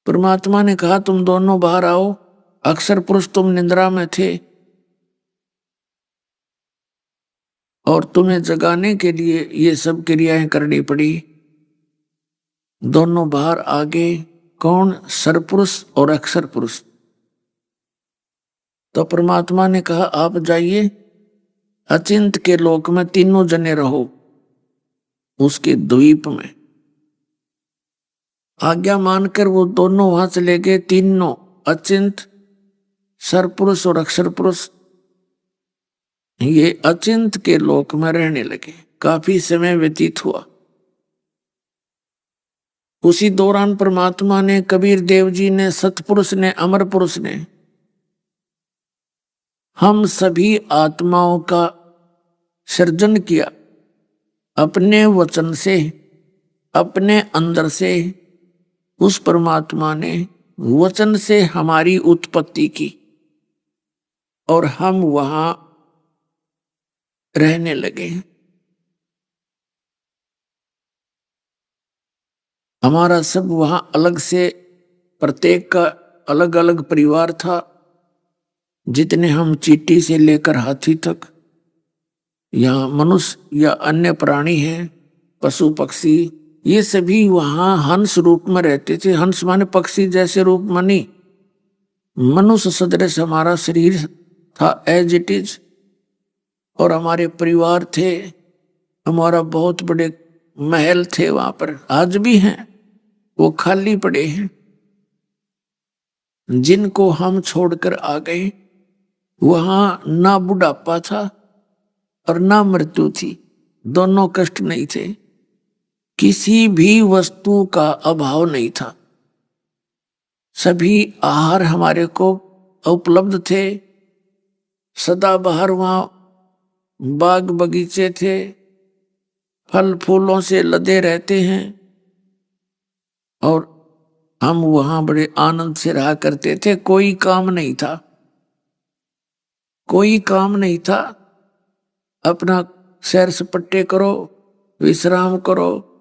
परमात्मा ने कहा तुम दोनों बाहर आओ। अक्षर पुरुष तुम निंद्रा में थे और तुम्हें जगाने के लिए ये सब क्रियाएं करनी पड़ी। दोनों बाहर आ गए। कौन? सरपुरुष और अक्षर पुरुष। तो परमात्मा ने कहा आप जाइए अचिंत के लोक में, तीनों जने रहो उसके द्वीप में। आज्ञा मानकर वो दोनों वहां चले गए, तीनों, अचिंत, सरपुरुष और अक्षर पुरुष। ये अचिंत के लोक में रहने लगे। काफी समय व्यतीत हुआ। उसी दौरान परमात्मा ने, कबीर देव जी ने, सतपुरुष ने, अमर पुरुष ने हम सभी आत्माओं का सृजन किया अपने वचन से, अपने अंदर से। उस परमात्मा ने वचन से हमारी उत्पत्ति की और हम वहां रहने लगे। हमारा सब वहां अलग से, प्रत्येक का अलग अलग परिवार था। जितने हम चींटी से लेकर हाथी तक, या मनुष्य या अन्य प्राणी हैं, पशु पक्षी, ये सभी वहां हंस रूप में रहते थे। हंस माने पक्षी जैसे रूप में नहीं, मनुष्य सदृश हमारा शरीर था एज इट इज। और हमारे परिवार थे, हमारा बहुत बड़े महल थे वहां पर, आज भी हैं, वो खाली पड़े हैं, जिनको हम छोड़कर आ गए। वहां ना बुढ़ापा था और ना मृत्यु थी, दोनों कष्ट नहीं थे। किसी भी वस्तु का अभाव नहीं था। सभी आहार हमारे को उपलब्ध थे। सदा बाहर वहां बाग बगीचे थे, फल फूलों से लदे रहते हैं और हम वहां बड़े आनंद से रहा करते थे। कोई काम नहीं था, कोई काम नहीं था। अपना सैर सपट्टे करो, विश्राम करो,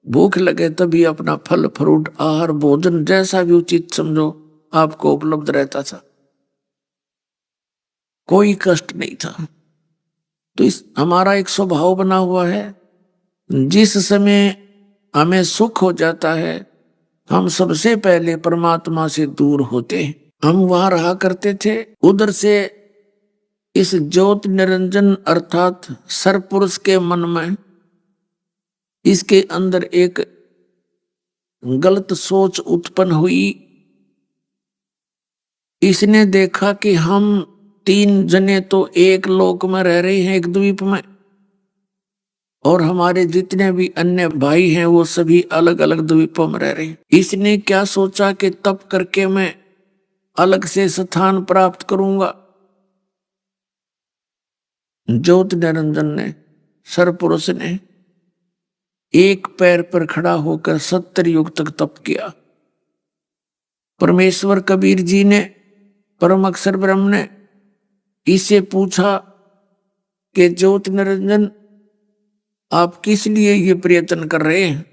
भूख लगे तभी अपना फल फ्रूट आहार भोजन जैसा भी उचित समझो आपको उपलब्ध रहता था। कोई कष्ट नहीं था। तो इस हमारा एक स्वभाव बना हुआ है, जिस समय हमें सुख हो जाता है हम सबसे पहले परमात्मा से दूर होते हैं। हम वहां रहा करते थे। उधर से इस ज्योत निरंजन अर्थात सरपुरुष के मन में, इसके अंदर एक गलत सोच उत्पन्न हुई। इसने देखा कि हम तीन जने तो एक लोक में रह रहे हैं, एक द्वीप में, और हमारे जितने भी अन्य भाई हैं वो सभी अलग अलग द्वीपों में रह रहे हैं। इसने क्या सोचा कि तप करके मैं अलग से स्थान प्राप्त करूंगा। ज्योत निरंजन ने, सरपुरुष ने एक पैर पर खड़ा होकर 70 युग तक तप किया। परमेश्वर कबीर जी ने, परम अक्षर ब्रह्म ने इससे पूछा कि ज्योत निरंजन आप किस लिए ये प्रयत्न कर रहे हैं।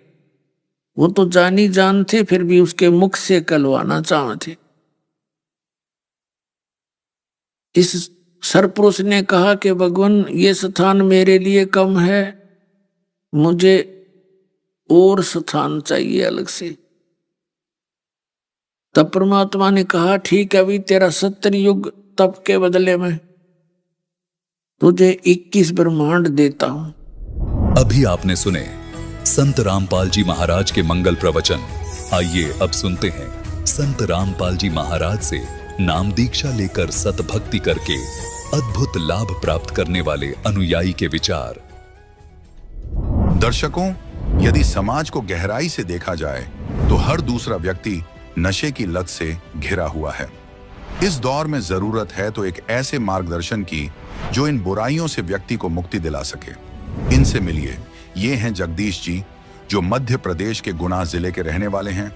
वो तो जानी जान थे, फिर भी उसके मुख से कहलवाना चाहते थे। इस सरपुरुष ने कहा कि भगवान ये स्थान मेरे लिए कम है, मुझे और स्थान चाहिए अलग से। तब परमात्मा ने कहा ठीक है, अभी तेरा 70 युग तप के बदले में तुझे 21 ब्रह्मांड देता हूं। अभी आपने सुने संत रामपाल जी महाराज के मंगल प्रवचन। आइए अब सुनते हैं संत रामपाल जी महाराज से नाम दीक्षा लेकर सतभक्ति करके अद्भुत लाभ प्राप्त करने वाले अनुयायी के विचार। दर्शकों, यदि समाज को गहराई से देखा जाए तो हर दूसरा व्यक्ति नशे की लत से घिरा हुआ है। इस दौर में जरूरत है तो एक ऐसे मार्गदर्शन की जो इन बुराइयों से व्यक्ति को मुक्ति दिला सके। इनसे मिलिए। ये हैं जगदीश जी, जो मध्य प्रदेश के गुना जिले के रहने वाले हैं।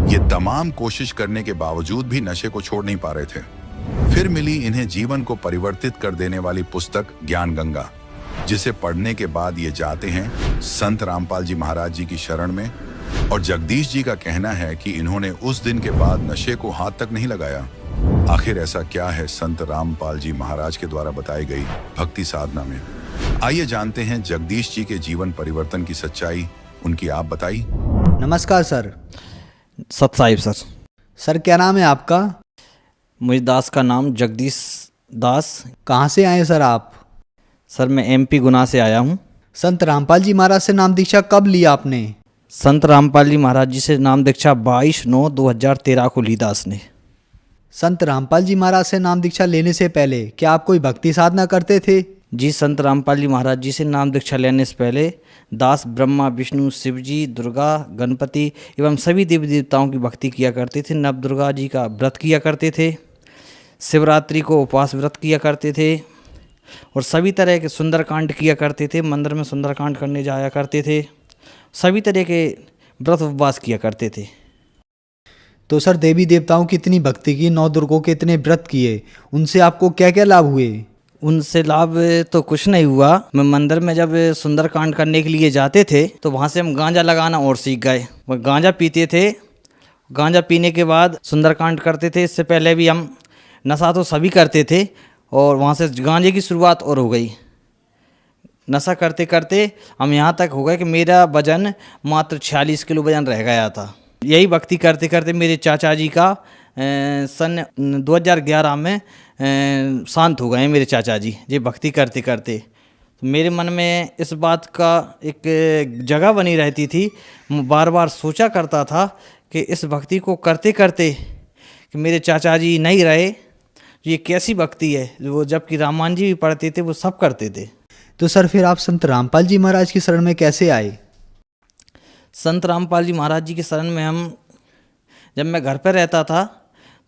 ये तमाम कोशिश करने के बावजूद भी नशे को छोड़ नहीं पा रहे थे। फिर मिली इन्हें जीवन को परिवर्तित कर देने वाली पुस्तक ज्ञान गंगा, जिसे पढ़ने के बाद ये जाते हैं संत रामपाल जी महाराज जी की शरण में। और जगदीश जी का कहना है कि इन्होंने उस दिन के बाद नशे को हाथ तक नहीं लगाया। आखिर ऐसा क्या है संत रामपाल जी महाराज के द्वारा बताई गई भक्ति साधना में? आइए जानते हैं जगदीश जी के जीवन परिवर्तन की सच्चाई। उनकी आप बताइए। नमस्कार सर। सत साहिब सर। सर क्या नाम है आपका? मुझे दास का नाम जगदीश दास। कहाँ से आए सर आप? सर मैं एमपी गुना से आया हूँ। संत रामपाल जी महाराज से नाम दीक्षा कब ली आपने? संत रामपाल जी महाराज जी से नाम दीक्षा 22/9/2013 को ली दास ने। संत रामपाल जी महाराज से नाम दीक्षा लेने से पहले क्या आप कोई भक्ति साधना करते थे? जी, संत रामपाल जी महाराज जी से नाम दीक्षा लेने से पहले दास ब्रह्मा, विष्णु, शिव जी, दुर्गा, गणपति एवं सभी देवी देवताओं की भक्ति किया करते थे। नव दुर्गा जी का व्रत किया करते थे। शिवरात्रि को उपवास व्रत किया करते थे और सभी तरह के सुंदरकांड किया करते थे। मंदिर में सुंदरकांड करने जाया करते थे। सभी तरह के व्रत उपवास किया करते थे। तो सर देवी देवताओं की इतनी भक्ति की, 9 दुर्गों के इतने व्रत किए, उनसे आपको क्या क्या लाभ हुए? उनसे लाभ तो कुछ नहीं हुआ। मैं मंदिर में जब सुंदरकांड करने के लिए जाते थे तो वहाँ से हम गांजा लगाना और सीख गए। वो गांजा पीते थे। गांजा पीने के बाद सुंदरकांड करते थे। इससे पहले भी हम नशा तो सभी करते थे और वहाँ से गांजे की शुरुआत और हो गई। नशा करते करते हम यहाँ तक हो गए कि मेरा वजन मात्र 46 किलो वजन रह गया था। यही भक्ति करते करते मेरे चाचा जी का सन 2011 में शांत हो गए मेरे चाचा जी। ये भक्ति करते करते तो मेरे मन में इस बात का एक जगह बनी रहती थी। बार बार सोचा करता था कि इस भक्ति को करते करते कि मेरे चाचा जी नहीं रहे, ये कैसी भक्ति है। वो जबकि रामायण जी भी पढ़ते थे, वो सब करते थे। तो सर फिर आप संत रामपाल जी महाराज की शरण में कैसे आए? संत रामपाल जी महाराज जी की शरण में हम, जब मैं घर पर रहता था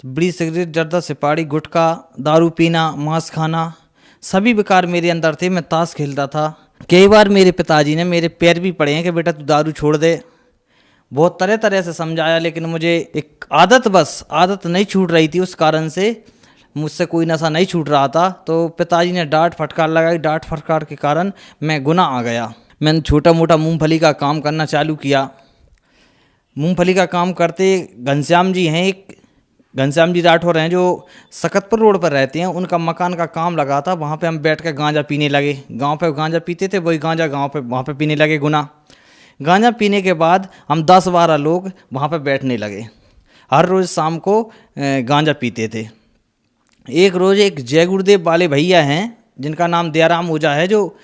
तो बीड़ी, सिगरेट, जर्दा, सिपाड़ी, गुटखा, दारू पीना, मांस खाना, सभी विकार मेरे अंदर थे। मैं ताश खेलता था। कई बार मेरे पिताजी ने मेरे पैर भी पड़े हैं कि बेटा तू दारू छोड़ दे। बहुत तरह तरह से समझाया, लेकिन मुझे एक आदत नहीं छूट रही थी। उस कारण से मुझसे कोई नशा नहीं छूट रहा था। तो पिताजी ने डांट फटकार लगाई। डांट फटकार के कारण मैं गुनाह आ गया। मैंने छोटा मोटा मूंगफली का काम करना चालू किया। मूंगफली का काम करते घनश्याम जी हैं, एक घनश्याम जी राठौर हैं जो सकतपुर रोड पर रहते हैं, उनका मकान का काम लगा था। वहाँ पे हम बैठ कर गांजा पीने लगे। गांव पे गांजा पीते थे, वही गांजा गांव पे वहाँ पे पीने लगे गुना। गांजा पीने के बाद हम 10-12 लोग वहाँ पे बैठने लगे। हर रोज़ शाम को गांजा पीते थे। एक रोज़ एक जय गुरुदेव वाले भैया हैं जिनका नाम दयाराम ओझा है, जो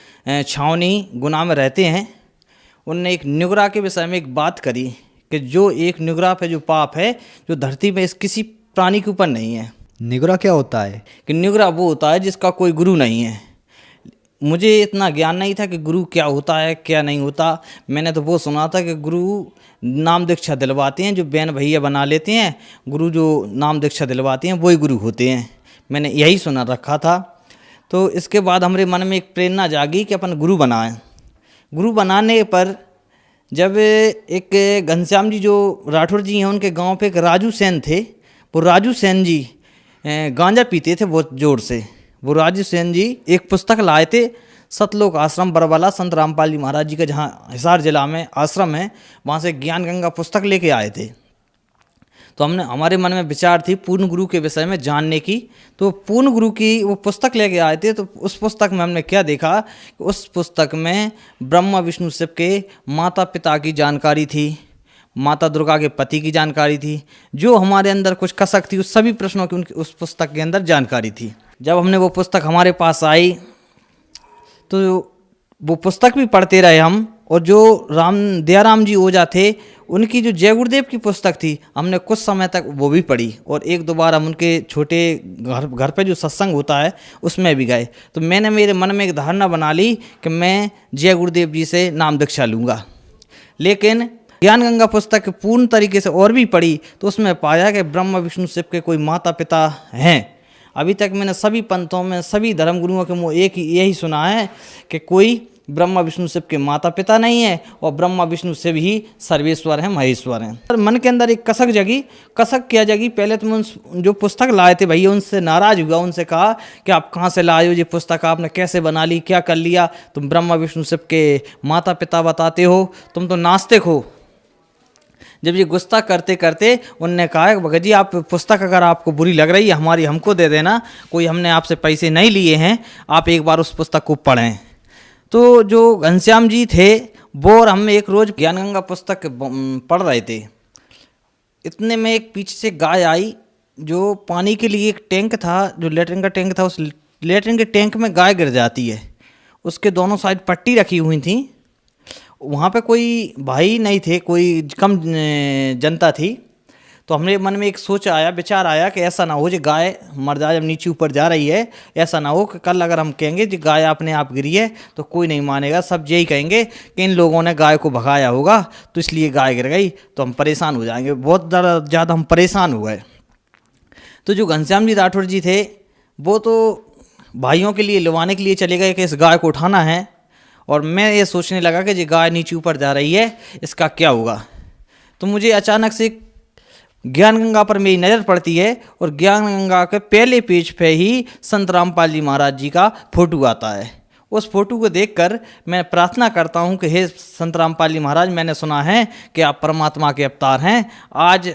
छावनी गुना में रहते हैं। उनने एक निगरा के विषय में एक बात करी कि जो एक निगरा पे जो पाप है, जो धरती में इस किसी प्राणी के ऊपर नहीं है। निगरा क्या होता है? कि निगरा वो होता है जिसका कोई गुरु नहीं है। मुझे इतना ज्ञान नहीं था कि गुरु क्या होता है क्या नहीं होता। मैंने तो वो सुना था कि गुरु नाम दीक्षा दिलवाते हैं, जो बहन भैया बना लेते हैं, गुरु जो नाम दीक्षा दिलवाते हैं वही गुरु होते हैं। मैंने यही सुना रखा था। तो इसके बाद हमारे मन में एक प्रेरणा जागी कि अपन गुरु बनाएं। गुरु बनाने पर जब एक घनश्याम जी जो राठौर जी हैं, उनके गांव पे एक राजू सेन थे। वो राजू सेन जी गांजा पीते थे बहुत ज़ोर से। वो राजू सेन जी एक पुस्तक लाए थे, सतलोक आश्रम बरवाला, संत रामपाल जी महाराज जी का जहाँ हिसार जिला में आश्रम है, वहाँ से ज्ञान गंगा पुस्तक लेके आए थे। तो हमने हमारे मन में विचार थी पूर्ण गुरु के विषय में जानने की। तो पूर्ण गुरु की वो पुस्तक लेके आए थे। तो उस पुस्तक में हमने क्या देखा, उस पुस्तक में ब्रह्मा विष्णु शिव के माता पिता की जानकारी थी, माता दुर्गा के पति की जानकारी थी, जो हमारे अंदर कुछ कसक थी उस सभी प्रश्नों की उनकी उस पुस्तक के अंदर जानकारी थी। जब हमने वो पुस्तक हमारे पास आई तो वो पुस्तक भी पढ़ते रहे हम, और जो दयाराम जी ओझा थे उनकी जो जय गुरुदेव की पुस्तक थी हमने कुछ समय तक वो भी पढ़ी, और एक दो बार हम उनके छोटे घर पे जो सत्संग होता है उसमें भी गए। तो मैंने मेरे मन में एक धारणा बना ली कि मैं जय गुरुदेव जी से नाम दीक्षा लूँगा। लेकिन ज्ञान गंगा पुस्तक पूर्ण तरीके से और भी पढ़ी तो उसमें पाया कि ब्रह्मा विष्णु शिव के कोई माता पिता हैं। अभी तक मैंने सभी पंथों में सभी धर्म गुरुओं के मुँह एक ही यही सुना है कि कोई ब्रह्मा विष्णु शिव के माता पिता नहीं है, और ब्रह्मा विष्णु शिव ही सर्वेश्वर हैं, महेश्वर हैं। पर मन के अंदर एक कसक जगी। कसक क्या जगी, पहले तो मैं जो पुस्तक लाए थे भैया उनसे नाराज हुआ, उनसे कहा कि आप कहाँ से लाए हो ये पुस्तक, आपने कैसे बना ली, क्या कर लिया, तुम ब्रह्मा विष्णु शिव के माता पिता बताते हो, तुम तो नास्तिक हो। जब ये गुस्सा करते करते उनने कहा भगत जी आप पुस्तक अगर आपको बुरी लग रही है हमारी हमको दे देना, कोई हमने आपसे पैसे नहीं लिए हैं, आप एक बार उस पुस्तक को पढ़ें। तो जो घनश्याम जी थे वो और हम एक रोज़ ज्ञान गंगा पुस्तक पढ़ रहे थे, इतने में एक पीछे से गाय आई। जो पानी के लिए एक टैंक था, जो लेटरिन का टैंक था, उस लेटरिन के टैंक में गाय गिर जाती है, उसके दोनों साइड पट्टी रखी हुई थी। वहाँ पे कोई भाई नहीं थे, कोई कम जनता थी। तो हमरे मन में एक सोच आया, विचार आया कि ऐसा ना हो जो गाय मर जाए जब नीचे ऊपर जा रही है, ऐसा ना हो कि कल अगर हम कहेंगे कि गाय अपने आप गिरी है तो कोई नहीं मानेगा, सब यही कहेंगे कि इन लोगों ने गाय को भगाया होगा तो इसलिए गाय गिर गई, तो हम परेशान हो जाएंगे। बहुत ज़्यादा हम परेशान हो गए। तो जो घनश्याम जी राठौर जी थे वो तो भाइयों के लिए लुभाने के लिए चले गए कि इस गाय को उठाना है, और मैं ये सोचने लगा कि ये गाय नीचे ऊपर जा रही है, इसका क्या होगा। तो मुझे अचानक से ज्ञान गंगा पर मेरी नज़र पड़ती है, और ज्ञान गंगा के पहले पेज पे ही संत रामपाल जी महाराज जी का फोटो आता है। उस फोटो को देखकर मैं प्रार्थना करता हूँ कि हे संत रामपाल जी महाराज, मैंने सुना है कि आप परमात्मा के अवतार हैं। आज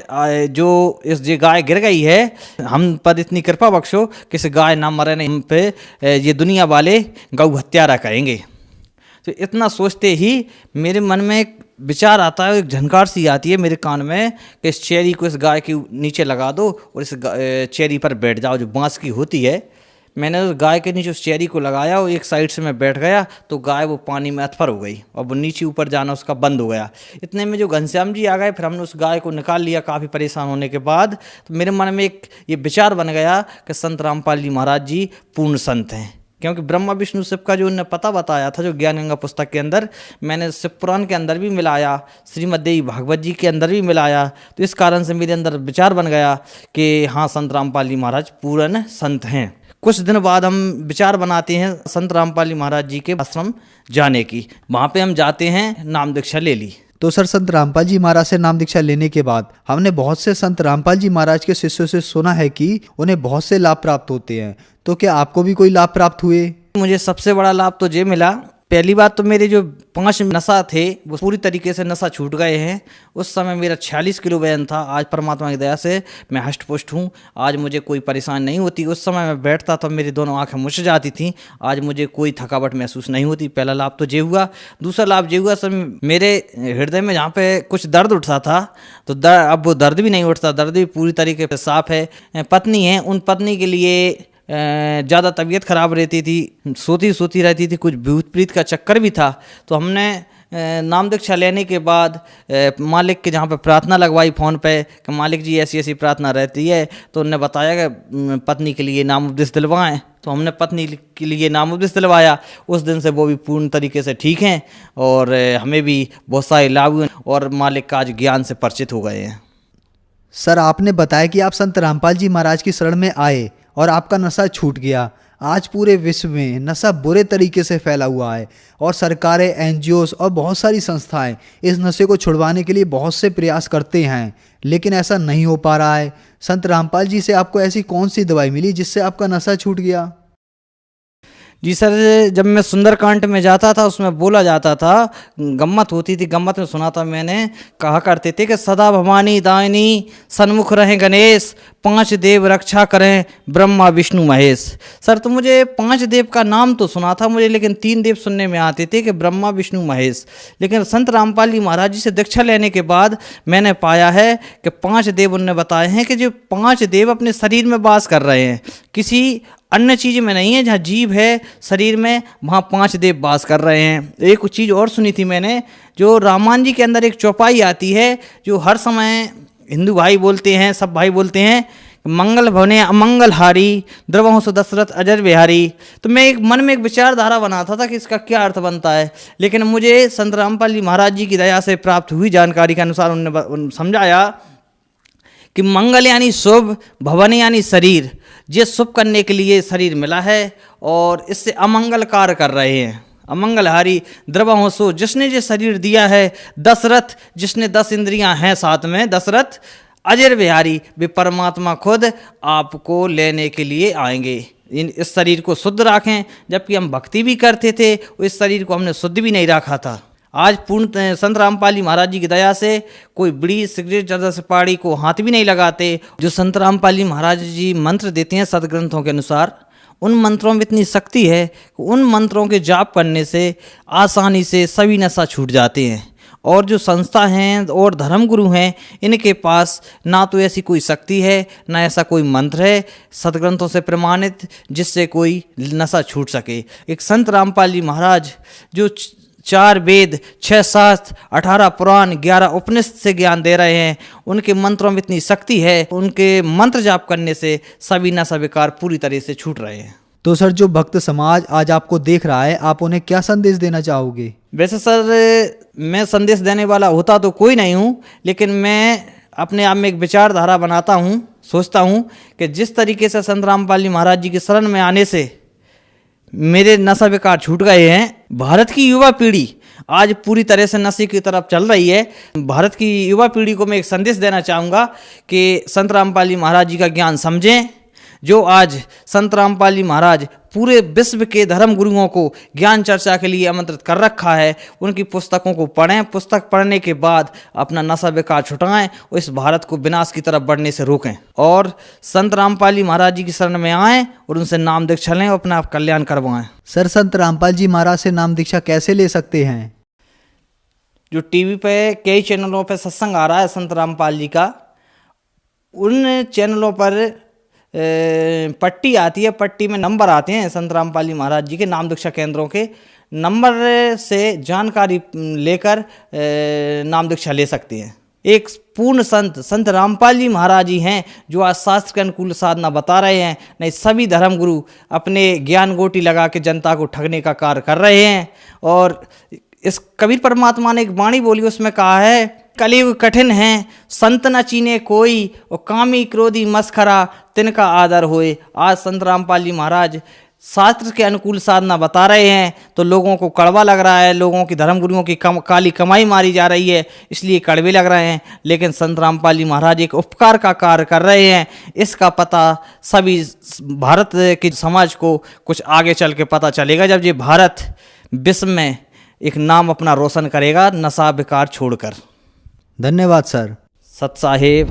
जो इस ये गाय गिर गई है, हम पर इतनी कृपा बख्शो कि इस गाय ना मरे, नहीं पे ये दुनिया वाले गौ हत्यारा कहेंगे। तो इतना सोचते ही मेरे मन में एक विचार आता है, एक झनकार सी आती है मेरे कान में कि इस चेरी को इस गाय के नीचे लगा दो और इस चेरी पर बैठ जाओ जो बांस की होती है। मैंने उस गाय के नीचे उस चेरी को लगाया और एक साइड से मैं बैठ गया तो गाय वो पानी में अथफर हो गई और वो नीचे ऊपर जाना उसका बंद हो गया। इतने में जो घनश्याम जी आ गए, फिर हमने उस गाय को निकाल लिया काफ़ी परेशान होने के बाद। तो मेरे मन में एक ये विचार बन गया कि संत रामपाल जी महाराज जी पूर्ण संत हैं, क्योंकि ब्रह्मा विष्णु शिव का जो उन्होंने पता बताया था जो ज्ञान गंगा पुस्तक के अंदर, मैंने शिव पुराण के अंदर भी मिलाया, श्रीमद् देवी भागवत जी के अंदर भी मिलाया। तो इस कारण से मेरे अंदर विचार बन गया कि हाँ, संत रामपाल जी महाराज पूर्ण संत हैं। कुछ दिन बाद हम विचार बनाते हैं संत रामपाल जी महाराज जी के आश्रम जाने की। वहाँ पे हम जाते हैं, नाम दीक्षा ले ली। तो सर, संत रामपाल जी महाराज से नाम दीक्षा लेने के बाद हमने बहुत से संत रामपाल जी महाराज के शिष्यों से सुना है कि उन्हें बहुत से लाभ प्राप्त होते हैं। तो क्या आपको भी कोई लाभ प्राप्त हुए? मुझे सबसे बड़ा लाभ तो ये मिला, पहली बात तो मेरे जो 5 नशा थे वो पूरी तरीके से नशा छूट गए हैं। उस समय मेरा 46 किलो वजन था, आज परमात्मा की दया से मैं हष्ट पुष्ट हूँ। आज मुझे कोई परेशानी नहीं होती। उस समय मैं बैठता तो मेरी दोनों आंखें मुछ जाती थी, आज मुझे कोई थकावट महसूस नहीं होती। पहला लाभ तो ये हुआ। दूसरा लाभ ये हुआ, सर मेरे हृदय में जहाँ पे कुछ दर्द उठता था तो अब वो दर्द भी नहीं उठता, दर्द भी पूरी तरीके से साफ है। पत्नी है, उन पत्नी के लिए ज़्यादा तबीयत ख़राब रहती थी, सोती रहती थी, कुछ भूत प्रीत का चक्कर भी था। तो हमने नाम दीक्षा लेने के बाद मालिक के जहाँ पे प्रार्थना लगवाई फ़ोन पे कि मालिक जी ऐसी ऐसी प्रार्थना रहती है। तो उन्होंने बताया कि पत्नी के लिए नाम उपदेश दिलवाएँ। तो हमने पत्नी के लिए नाम उपदेश दिलवाया। उस दिन से वो भी पूर्ण तरीके से ठीक हैं और हमें भी बहुत सारे लाभ हुए और मालिक का आज ज्ञान से परिचित हो गए हैं। सर, आपने बताया कि आप संत रामपाल जी महाराज की शरण में आए और आपका नशा छूट गया। आज पूरे विश्व में नशा बुरे तरीके से फैला हुआ है और सरकारें, एनजीओस और बहुत सारी संस्थाएं इस नशे को छुड़वाने के लिए बहुत से प्रयास करते हैं, लेकिन ऐसा नहीं हो पा रहा है। संत रामपाल जी से आपको ऐसी कौन सी दवाई मिली जिससे आपका नशा छूट गया? जी सर, जब मैं सुंदरकांड में जाता था उसमें बोला जाता था, गम्मत होती थी, गम्मत में सुना था मैंने, कहा करते थे कि सदा भवानी दायनी सन्मुख रहें गणेश, 5 देव रक्षा करें ब्रह्मा विष्णु महेश। सर तो मुझे 5 देव का नाम तो सुना था मुझे, लेकिन 3 देव सुनने में आते थे कि ब्रह्मा विष्णु महेश। लेकिन संत रामपाल जी महाराज जी से दीक्षा लेने के बाद मैंने पाया है कि 5 देव उनने बताए हैं कि जो 5 देव अपने शरीर में वास कर रहे हैं, किसी अन्य चीज़ में नहीं है। जहाँ जीव है शरीर में, वहाँ 5 देव वास कर रहे हैं। एक चीज़ और सुनी थी मैंने, जो रामायण जी के अंदर एक चौपाई आती है जो हर समय हिंदू भाई बोलते हैं, सब भाई बोलते हैं, मंगल भवने अमंगल हारी, द्रवहंस दशरथ अजर बिहारी। तो मैं एक मन में एक विचारधारा बनाता था कि इसका क्या अर्थ बनता है, लेकिन मुझे संत रामपाल जी महाराज जी की दया से प्राप्त हुई जानकारी के अनुसार उन्होंने समझाया कि मंगल यानी शुभ, भवन यानी शरीर, ये शुभ करने के लिए शरीर मिला है और इससे अमंगल कार्य कर रहे हैं। अमंगलहारी द्रवहंसो, जिसने ये शरीर दिया है, दशरथ जिसने 10 इंद्रियां हैं साथ में, दशरथ अजर बिहारी, वे परमात्मा खुद आपको लेने के लिए आएंगे। इस शरीर को शुद्ध रखें, जबकि हम भक्ति भी करते थे, इस शरीर को हमने शुद्ध भी नहीं रखा था। आज पूर्ण संत रामपाल जी महाराज जी की दया से कोई बीड़ी सिगरेट जर्दा सुपारी को हाथ भी नहीं लगाते। जो संत रामपाल जी महाराज जी मंत्र देते हैं सदग्रंथों के अनुसार, उन मंत्रों में इतनी शक्ति है कि उन मंत्रों के जाप करने से आसानी से सभी नशा छूट जाते हैं। और जो संस्था हैं और धर्मगुरु हैं, इनके पास ना तो ऐसी कोई शक्ति है, ना ऐसा कोई मंत्र है सदग्रंथों से प्रमाणित जिससे कोई नशा छूट सके। एक संत रामपाल जी महाराज जो 4 वेद, 6 शास्त्र, 18 पुराण, 11 उपनिषद से ज्ञान दे रहे हैं, उनके मंत्रों में इतनी शक्ति है, उनके मंत्र जाप करने से सभी नशा विकार पूरी तरह से छूट रहे हैं। तो सर, जो भक्त समाज आज आपको देख रहा है, आप उन्हें क्या संदेश देना चाहोगे? वैसे सर, मैं संदेश देने वाला होता तो कोई नहीं हूँ, लेकिन मैं अपने आप में एक विचारधारा बनाता हूँ, सोचता हूँ कि जिस तरीके से संत रामपाल जी महाराज जी की शरण में आने से मेरे नशा विकार छूट गए हैं, भारत की युवा पीढ़ी आज पूरी तरह से नशे की तरफ चल रही है। भारत की युवा पीढ़ी को मैं एक संदेश देना चाहूँगा कि संत रामपाल जी महाराज जी का ज्ञान समझें। जो आज संत रामपाल जी महाराज पूरे विश्व के धर्म गुरुओं को ज्ञान चर्चा के लिए आमंत्रित कर रखा है, उनकी पुस्तकों को पढ़ें। पुस्तक पढ़ने के बाद अपना नशा विकार छुटाएं और इस भारत को विनाश की तरफ बढ़ने से रोकें, और संत रामपाल जी महाराज जी की शरण में आएं और उनसे नाम दीक्षा लें और अपना कल्याण करवाएं। सर, संत रामपाल जी महाराज से नाम दीक्षा कैसे ले सकते हैं? जो टीवी पे कई चैनलों पे सत्संग आ रहा है संत रामपाल जी का, उन चैनलों पर पट्टी आती है, पट्टी में नंबर आते हैं संत रामपाल जी महाराज जी के नाम दीक्षा केंद्रों के, नंबर से जानकारी लेकर नाम दीक्षा ले सकते हैं। एक पूर्ण संत रामपाल जी महाराज जी हैं जो आज शास्त्र के अनुकूल साधना बता रहे हैं, नहीं सभी धर्मगुरु अपने ज्ञान गोटी लगा के जनता को ठगने का कार्य कर रहे हैं। और इस कबीर परमात्मा ने एक वाणी बोली, उसमें कहा है, कलयुग कठिन है, संत न चीने कोई, और कामी क्रोधी मस्खरा तिनका आदर होए। आज संत रामपाल जी महाराज शास्त्र के अनुकूल साधना बता रहे हैं तो लोगों को कड़वा लग रहा है, लोगों की धर्मगुरुओं की काली कमाई मारी जा रही है, इसलिए कड़वे लग रहे हैं। लेकिन संत रामपाल जी महाराज एक उपकार का कार्य कर रहे हैं, इसका पता सभी भारत के समाज को कुछ आगे चल के पता चलेगा, जब ये भारत विश्व में एक नाम अपना रोशन करेगा नशा विकार छोड़कर। धन्यवाद सर। सत साहेब।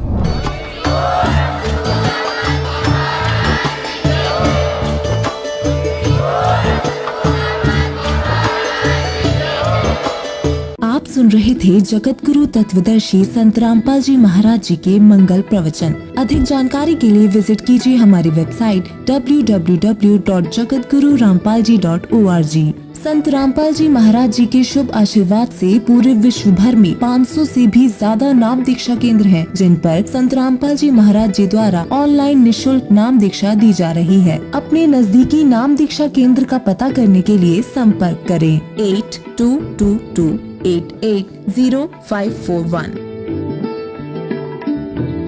आप सुन रहे थे जगत गुरु तत्वदर्शी संत रामपाल जी महाराज जी के मंगल प्रवचन। अधिक जानकारी के लिए विजिट कीजिए हमारी वेबसाइट www.jagatgururampalji.org। संत रामपाल जी महाराज जी के शुभ आशीर्वाद से पूरे विश्व भर में 500 से भी ज्यादा नाम दीक्षा केंद्र हैं, जिन पर संत रामपाल जी महाराज जी द्वारा ऑनलाइन निशुल्क नाम दीक्षा दी जा रही है। अपने नजदीकी नाम दीक्षा केंद्र का पता करने के लिए संपर्क करें 8222880541।